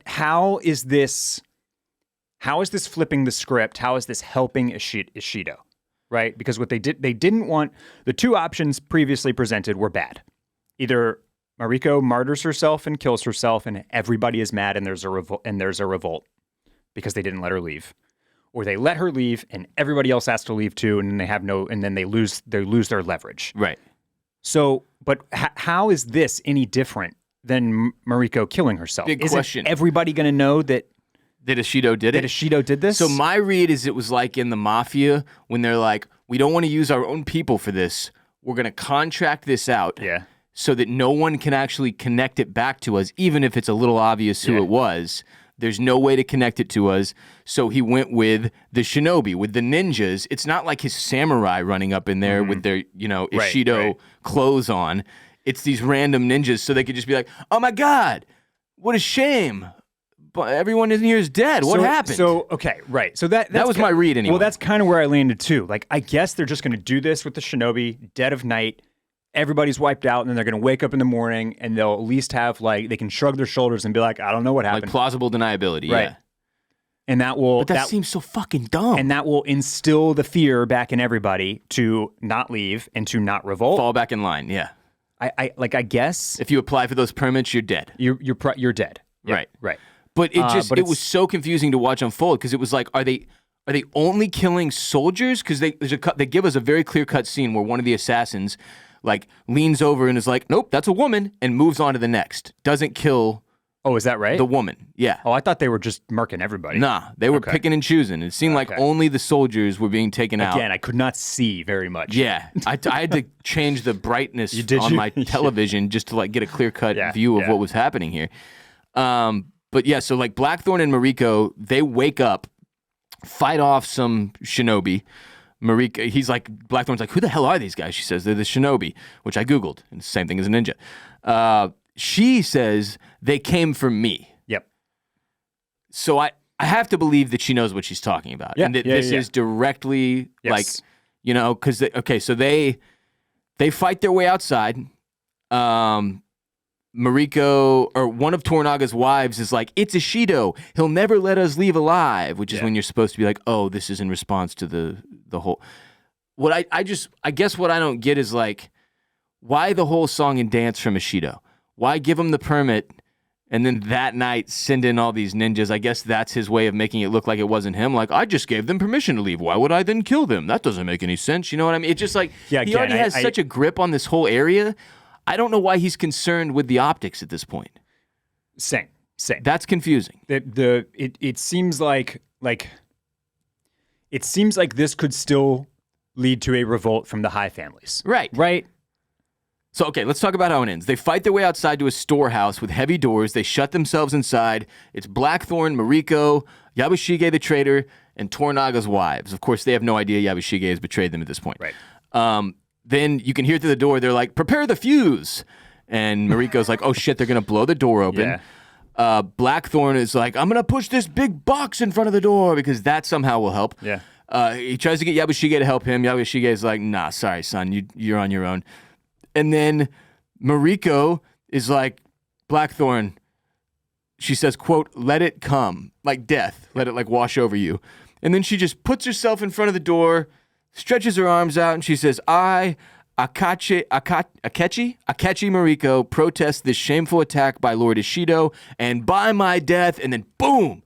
how is this flipping the script? How is this helping Ishido? Right? Because what they didn't want, the two options previously presented were bad. Either Mariko martyrs herself and kills herself and everybody is mad and there's a revolt because they didn't let her leave. Or they let her leave and everybody else has to leave too and then they lose their leverage. Right. So, but how is this any different than Mariko killing herself? Big question. Isn't everybody going to know that Ishido did it? That Ishido did this? So my read is it was like in the Mafia when they're like, we don't want to use our own people for this. We're going to contract this out so that no one can actually connect it back to us, even if it's a little obvious who it was. There's no way to connect it to us. So he went with the shinobi, with the ninjas. It's not like his samurai running up in there with their, Ishido clothes on. It's these random ninjas so they could just be like, oh my God, what a shame. But everyone in here is dead. What happened? So, okay, right. So that was my read anyway. Well, that's kind of where I landed too. Like, I guess they're just going to do this with the shinobi, dead of night. Everybody's wiped out, and then they're going to wake up in the morning, and they'll at least have, like, they can shrug their shoulders and be like, I don't know what happened. Like plausible deniability, right. Yeah. And that will... But that seems so fucking dumb. And that will instill the fear back in everybody to not leave and to not revolt. Fall back in line, yeah. I guess... If you apply for those permits, you're dead. You're dead. Yeah, right. Right. But it was so confusing to watch unfold because it was like, are they only killing soldiers? Because they give us a very clear cut scene where one of the assassins like leans over and is like, nope, that's a woman, and moves on to the next. Doesn't kill. Oh, is that right? The woman, yeah. Oh, I thought they were just murking everybody. Nah, they were picking and choosing. It seemed like only the soldiers were being taken out. Again, I could not see very much. Yeah, I had to change the brightness on my television just to like get a clear cut view of what was happening here. But yeah, so like Blackthorn and Mariko, they wake up, fight off some shinobi. Mariko, he's like, Blackthorn's like, who the hell are these guys? She says, they're the shinobi, which I Googled. And it's the same thing as a ninja. She says, they came from me. Yep. So I have to believe that she knows what she's talking about. Yeah, and that this is directly like, because, so they fight their way outside. Mariko, or one of Toranaga's wives, is like, it's Ishido. He'll never let us leave alive, which is when you're supposed to be like, oh, this is in response to the whole. What I guess what I don't get is like, why the whole song and dance from Ishido? Why give him the permit and then that night send in all these ninjas? I guess that's his way of making it look like it wasn't him. Like, I just gave them permission to leave. Why would I then kill them? That doesn't make any sense. You know what I mean? It's just like, he already has such a grip on this whole area. I don't know why he's concerned with the optics at this point. Same. That's confusing. It seems like this could still lead to a revolt from the high families. Right. So, okay, let's talk about how it ends. They fight their way outside to a storehouse with heavy doors. They shut themselves inside. It's Blackthorn, Mariko, Yabushige the traitor, and Toranaga's wives. Of course, they have no idea Yabushige has betrayed them at this point. Right. Then you can hear through the door, they're like, prepare the fuse. And Mariko's like, oh shit, they're going to blow the door open. Yeah. Blackthorn is like, I'm going to push this big box in front of the door because that somehow will help. Yeah. He tries to get Yabushige to help him. Yabushige is like, nah, sorry, son, you're on your own. And then Mariko is like, Blackthorn, she says, quote, let it come, like death. Let it like wash over you. And then she just puts herself in front of the door, stretches her arms out, and she says, I Akechi Mariko protests this shameful attack by Lord Ishido, and by my death, and then boom,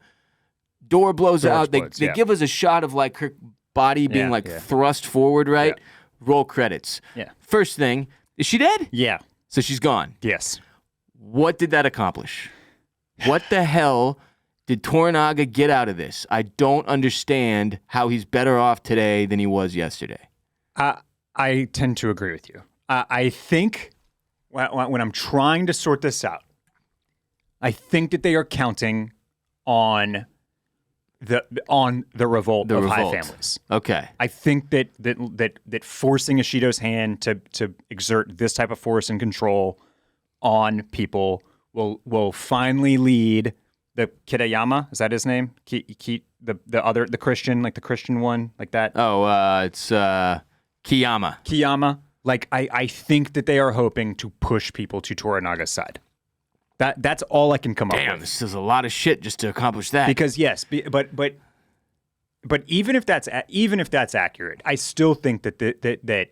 door blows out. Explodes, they give us a shot of like her body being thrust forward, right? Yeah. Roll credits. Yeah. First thing, is she dead? Yeah. So she's gone. Yes. What did that accomplish? What the hell did Toranaga get out of this? I don't understand how he's better off today than he was yesterday. I tend to agree with you. I think when I'm trying to sort this out, I think that they are counting on the revolt of high families. Okay. I think that forcing Ishido's hand to exert this type of force and control on people will finally lead the Kidayama, is that his name? The Christian, like the Christian one, like that. Oh, it's Kiyama. Kiyama. Like I think that they are hoping to push people to Toranaga's side. That's all I can come up with. Damn, this is a lot of shit just to accomplish that. Because yes, but even if that's accurate, I still think that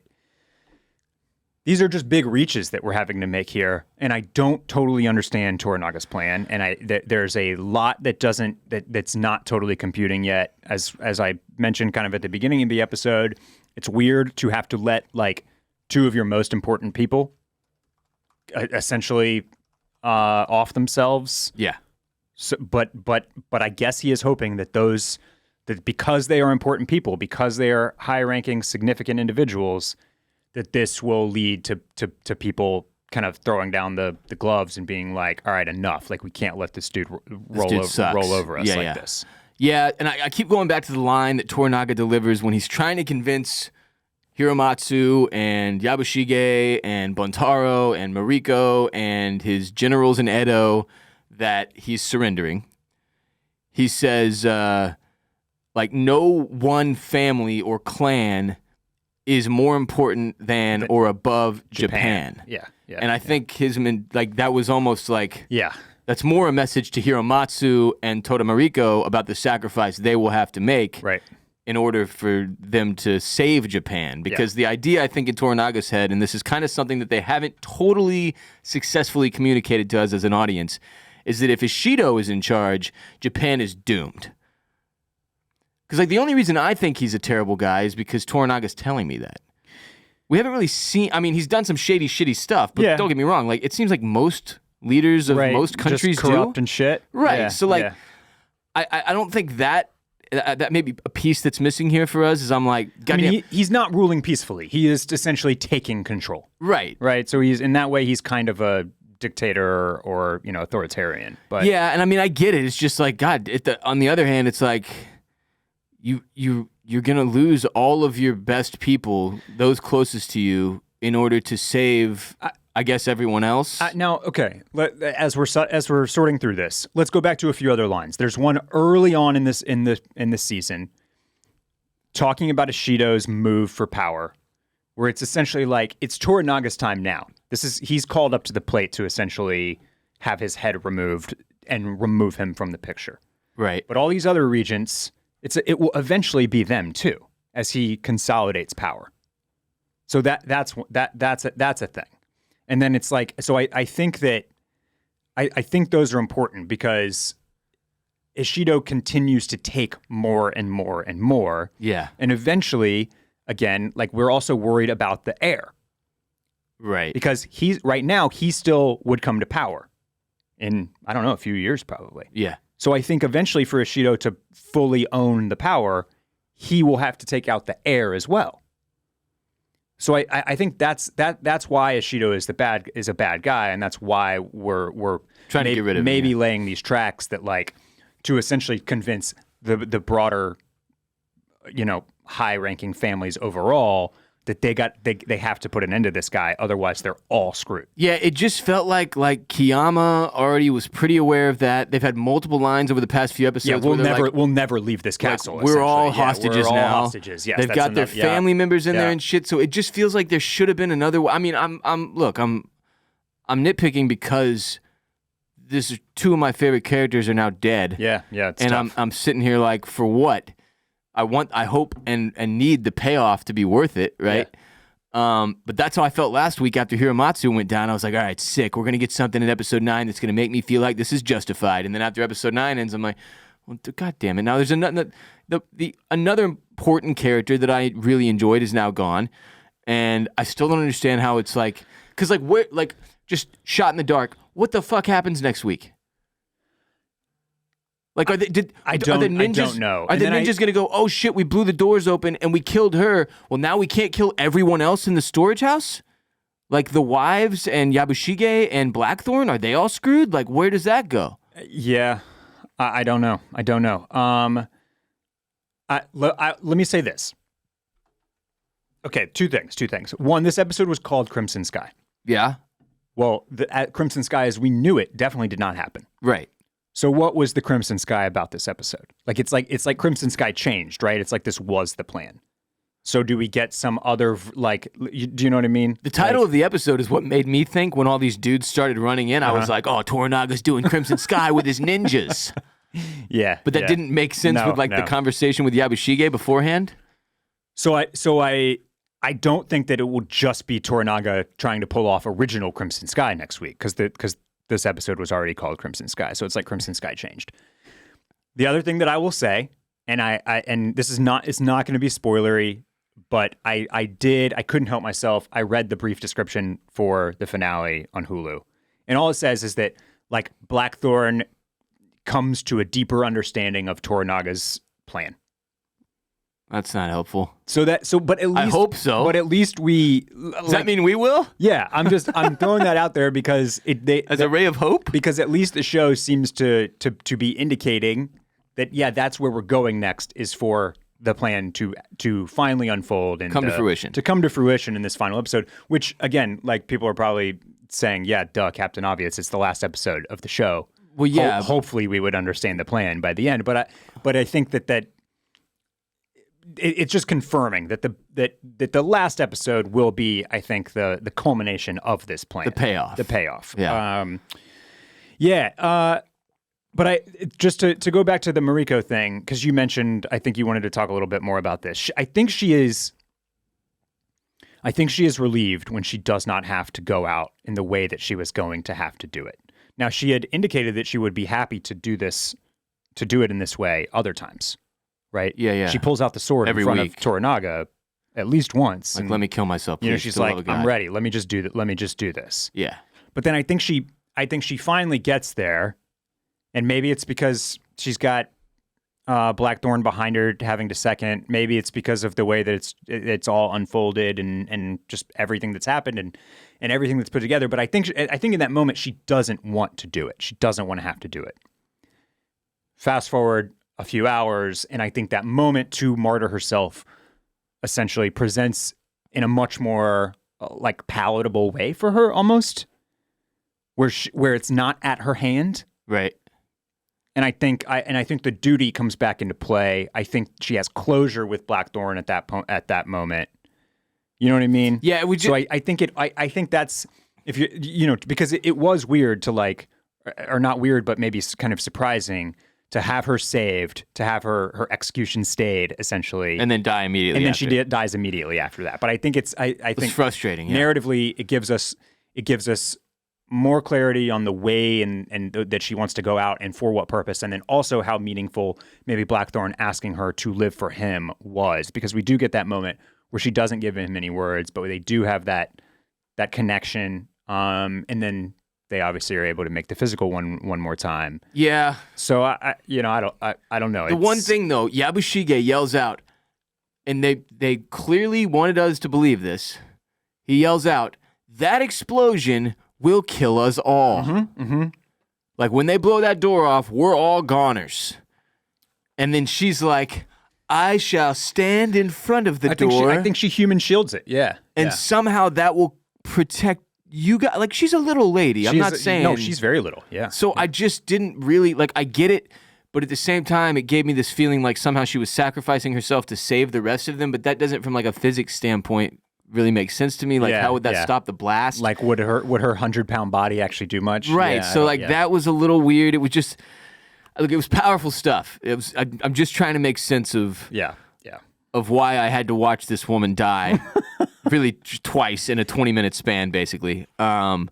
these are just big reaches that we're having to make here, and I don't totally understand Toranaga's plan, and there's a lot that's not totally computing yet. As I mentioned kind of at the beginning of the episode, it's weird to have to let like two of your most important people essentially off themselves. Yeah. So, but I guess he is hoping that that because they are important people, because they are high-ranking, significant individuals, that this will lead to people kind of throwing down the gloves and being like, all right, enough. Like, we can't let this dude roll over us this. Yeah, and I keep going back to the line that Toranaga delivers when he's trying to convince Hiromatsu and Yabushige and Buntaro and Mariko and his generals in Edo that he's surrendering. He says, like, no one family or clan is more important than or above Japan. Yeah. And I think that was almost like, yeah, that's more a message to Hiromatsu and Toda Mariko about the sacrifice they will have to make in order for them to save Japan. Because the idea, I think, in Toranaga's head, and this is kind of something that they haven't totally successfully communicated to us as an audience, is that if Ishido is in charge, Japan is doomed. Because like the only reason I think he's a terrible guy is because Toranaga's telling me that. We haven't really seen, I mean, he's done some shady, shitty stuff, but don't get me wrong, like it seems like most leaders of most countries just corrupt and shit. Right. Yeah, so like, I don't think that may be a piece that's missing here for us is I'm like, goddamn. I mean, he's not ruling peacefully. He is essentially taking control. Right. Right. So he's in that way, he's kind of a dictator or, authoritarian. But yeah. And I mean, I get it. It's just like, God, on the other hand, it's like, you're going to lose all of your best people, those closest to you, in order to save, I guess, everyone else. Now, okay, as we're sorting through this, let's go back to a few other lines. There's one early on in this season talking about Ishido's move for power, where it's essentially like it's Toranaga's time now. He's called up to the plate to essentially have his head removed and remove him from the picture. Right. But all these other regents, it will eventually be them too, as he consolidates power. So that's a thing. And then it's like, so I think that I think those are important because Ishido continues to take more and more and more. Yeah. And eventually, again, like we're also worried about the heir. Right. Because he still would come to power in, I don't know, a few years probably. Yeah. So I think eventually for Ishido to fully own the power, he will have to take out the heir as well. So I think that's why Ishido is a bad guy, and that's why we're trying to get rid of maybe laying these tracks that like to essentially convince the broader, high-ranking families overall that they have to put an end to this guy, otherwise they're all screwed. Yeah, it just felt like Kiyama already was pretty aware of that. They've had multiple lines over the past few episodes. Yeah, we'll never leave this castle. We're all hostages we're now. All hostages. Yes, they've got their family members in there and shit. So it just feels like there should have been another. I mean, I'm nitpicking because two of my favorite characters are now dead. Yeah, it's and tough. I'm sitting here like, for what? I hope and need the payoff to be worth it, right? But that's how I felt last week after Hiramatsu went down. I was like, all right, sick. We're going to get something in episode 9 that's going to make me feel like this is justified. And then after episode 9 ends, I'm like, well, God damn it. Now there's another important character that I really enjoyed is now gone. And I still don't understand how it's like, because like, we're like just shot in the dark. What the fuck happens next week? Like, are the ninjas? I don't know. Are the ninjas going to go, oh shit, we blew the doors open and we killed her. Well, now we can't kill everyone else in the storage house? Like the wives and Yabushige and Blackthorn, are they all screwed? Like, where does that go? Yeah, I don't know. Let me say this. Okay, two things. One, this episode was called Crimson Sky. Yeah. Well, at Crimson Sky, as we knew it, definitely did not happen. Right. So what was the Crimson Sky about this episode? It's like Crimson Sky changed, right? It's like this was the plan. So do we get some other, do you know what I mean? The title of the episode is what made me think when all these dudes started running in. I was like, oh, Toranaga's doing Crimson Sky with his ninjas. Yeah. But that didn't make sense with the conversation with Yabushige beforehand. So I don't think that it will just be Toranaga trying to pull off original Crimson Sky next week because this episode was already called Crimson Sky, so it's like Crimson Sky changed. The other thing that I will say, and and this is not, it's not going to be spoilery, but I couldn't help myself. I read the brief description for the finale on Hulu, and all it says is that like Blackthorn comes to a deeper understanding of Toranaga's plan. That's not helpful. But at least I hope so. But at least we. Does that mean we will? Yeah, I'm throwing that out there because as a ray of hope. Because at least the show seems to be indicating that that's where we're going next is for the plan to finally unfold and come to fruition. To come to fruition in this final episode, which again, like people are probably saying, yeah, duh, Captain Obvious. It's the last episode of the show. Well, yeah. Hopefully, we would understand the plan by the end. But I think that. It's just confirming that the last episode will be, I think, the culmination of this plan. The payoff. Yeah. But just to go back to the Mariko thing, because you mentioned, I think you wanted to talk a little bit more about this. I think she is relieved when she does not have to go out in the way that she was going to have to do it. Now, she had indicated that she would be happy to do it in this way other times. Right? Yeah. She pulls out the sword every in front week of Toranaga at least once. Like, let me kill myself, please. She's like, I'm ready. Let me just do that. Let me just do this. Yeah. But then I think she finally gets there, and maybe it's because she's got Blackthorn behind her having to second. Maybe it's because of the way that it's all unfolded and just everything that's happened and everything that's put together. But I think in that moment she doesn't want to do it. She doesn't want to have to do it. Fast forward a few hours, and I think that moment to martyr herself essentially presents in a much more palatable way for her, almost, where it's not at her hand, right? And I think the duty comes back into play. I think she has closure with Blackthorn at that moment. You know what I mean? Yeah. I think that's if because it was weird to or not weird, but maybe kind of surprising. To have her saved, to have her execution stayed, essentially, and then die immediately. And then she dies immediately after that. But I think it's frustrating. Yeah. Narratively, it gives us more clarity on the way and that she wants to go out and for what purpose, and then also how meaningful maybe Blackthorn asking her to live for him was, because we do get that moment where she doesn't give him any words, but they do have that connection, and then. They obviously are able to make the physical one more time. Yeah. So I don't know. The one thing though, Yabushige yells out, and they clearly wanted us to believe this. He yells out, "That explosion will kill us all." Mm-hmm, mm-hmm. Like when they blow that door off, we're all goners. And then she's like, "I shall stand in front of the door." I think she human shields it. Yeah. And somehow that will protect. You got she's a little lady. I'm not saying no. She's very little. Yeah. So I just didn't really I get it, but at the same time, it gave me this feeling like somehow she was sacrificing herself to save the rest of them. But that doesn't, from a physics standpoint, really make sense to me. How would that stop the blast? Would her 100-pound body actually do much? Right. Yeah, so that was a little weird. It was just it was powerful stuff. It was. I'm just trying to make sense of of why I had to watch this woman die. really twice in a 20-minute span, basically. Because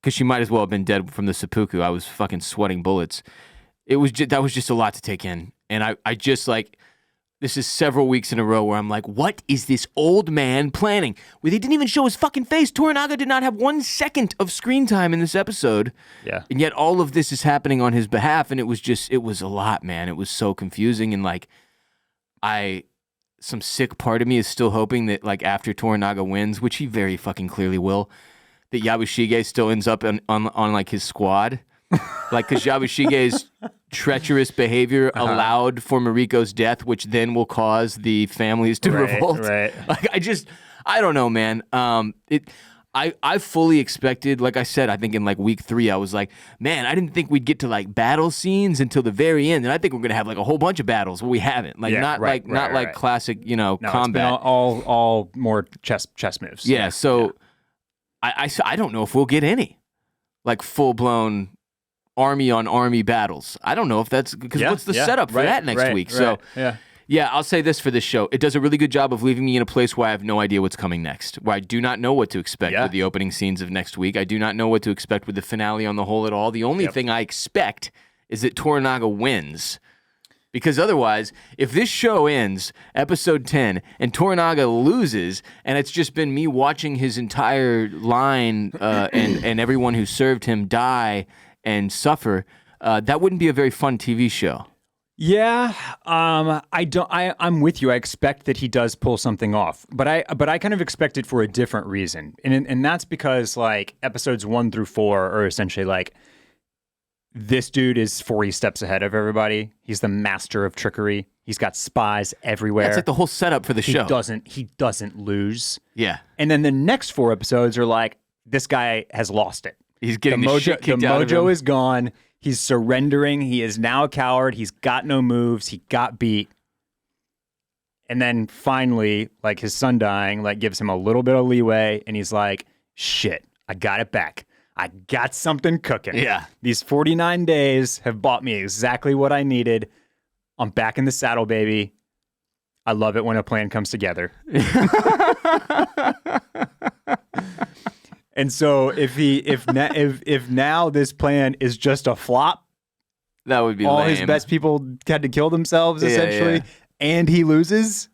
she might as well have been dead from the seppuku. I was fucking sweating bullets. That was just a lot to take in. And I just like, this is several weeks in a row where I'm like, what is this old man planning? Well, they didn't even show his fucking face. Toranaga did not have 1 second of screen time in this episode. Yeah. And yet all of this is happening on his behalf. And it was a lot, man. It was so confusing. And like, some sick part of me is still hoping that like after Toranaga wins, which he very fucking clearly will, that Yabushige still ends up on like his squad. Like, because Yabushige's treacherous behavior allowed for Mariko's death, which then will cause the families to revolt. Right. Like, I don't know, man. I fully expected, like I said, I think in like week 3, I was like, man, I didn't think we'd get to like battle scenes until the very end, and I think we're gonna have like a whole bunch of battles. Well, we haven't. Like, not like classic, No, combat. It's been all more chess moves. Yeah. So I don't know if we'll get any like full blown army on army battles. I don't know if that's because what's the setup for that next week? So yeah, I'll say this for this show. It does a really good job of leaving me in a place where I have no idea what's coming next, where I do not know what to expect with the opening scenes of next week. I do not know what to expect with the finale on the whole at all. The only thing I expect is that Toranaga wins. Because otherwise, if this show ends, episode 10, and Toranaga loses, and it's just been me watching his entire line and everyone who served him die and suffer, that wouldn't be a very fun TV show. Yeah, I'm with you. I expect that he does pull something off, but I kind of expect it for a different reason, and that's because like episodes 1 through 4 are essentially like, this dude is 40 steps ahead of everybody. He's the master of trickery. He's got spies everywhere. That's like the whole setup for the show. He doesn't lose. Yeah, and then the next 4 episodes are like, this guy has lost it. He's getting the shit kicked out of him. The mojo is gone. He's surrendering. He is now a coward. He's got no moves. He got beat. And then finally, like his son dying, like gives him a little bit of leeway. And he's like, shit, I got it back. I got something cooking. Yeah. These 49 days have bought me exactly what I needed. I'm back in the saddle, baby. I love it when a plan comes together. And so if now this plan is just a flop, that would be all lame. his best people had to kill themselves essentially, and he loses.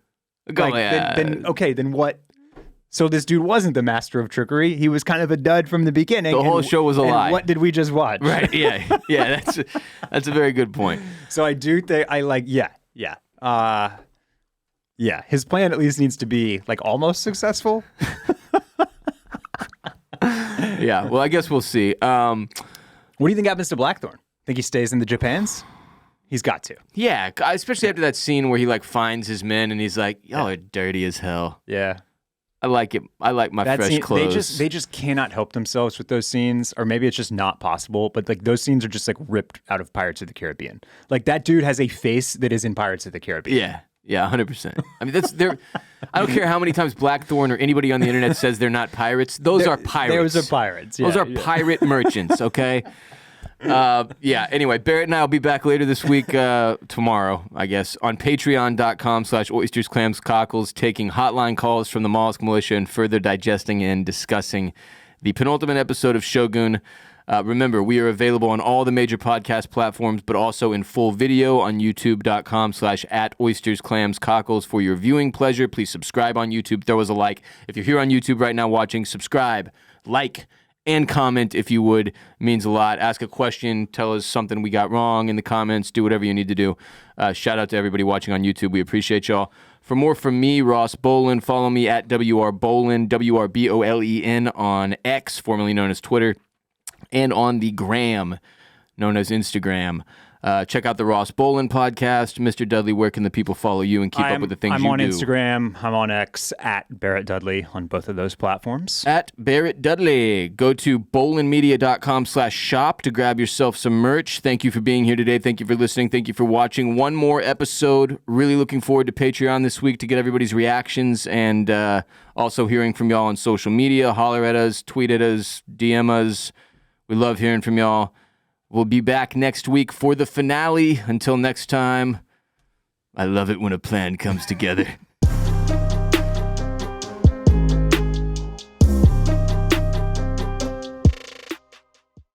Then what? So this dude wasn't the master of trickery. He was kind of a dud from the beginning. The whole show was a lie. What did we just watch? Right? Yeah. That's a very good point. So I do think his plan at least needs to be like almost successful. Yeah, well, I guess we'll see. What do you think happens to Blackthorn? Think he stays in the Japans? He's got to. Yeah, especially after that scene where he like finds his men and he's like, y'all are dirty as hell. Yeah. I like it. I like my fresh clothes. They just cannot help themselves with those scenes, or maybe it's just not possible, but like those scenes are just like ripped out of Pirates of the Caribbean. Like that dude has a face that is in Pirates of the Caribbean. Yeah, 100%. I mean, I don't care how many times Blackthorn or anybody on the internet says they're not pirates. Those are pirates. Those are pirates. Those are pirate merchants, okay? Anyway, Barrett and I will be back later this week, tomorrow, I guess, on patreon.com/oysters, clams, cockles, taking hotline calls from the Mollusk Militia and further digesting and discussing the penultimate episode of Shogun. Remember, we are available on all the major podcast platforms, but also in full video on youtube.com/@oysters, clams, cockles for your viewing pleasure. Please subscribe on YouTube. Throw us a like. If you're here on YouTube right now watching, subscribe, like, and comment if you would. It means a lot. Ask a question. Tell us something we got wrong in the comments. Do whatever you need to do. Shout out to everybody watching on YouTube. We appreciate y'all. For more from me, Ross Bolin, follow me at WRBolin, WRBOLEN on X, formerly known as Twitter, and on the gram, known as Instagram. Check out the Ross Bolin podcast. Mr. Dudley, where can the people follow you and keep up with the things you do? I'm on Instagram. I'm on X, at Barrett Dudley on both of those platforms. At Barrett Dudley. Go to bolinmedia.com/shop to grab yourself some merch. Thank you for being here today. Thank you for listening. Thank you for watching. One more episode. Really looking forward to Patreon this week to get everybody's reactions and also hearing from y'all on social media. Holler at us, tweet at us, DM us. We love hearing from y'all. We'll be back next week for the finale. Until next time, I love it when a plan comes together.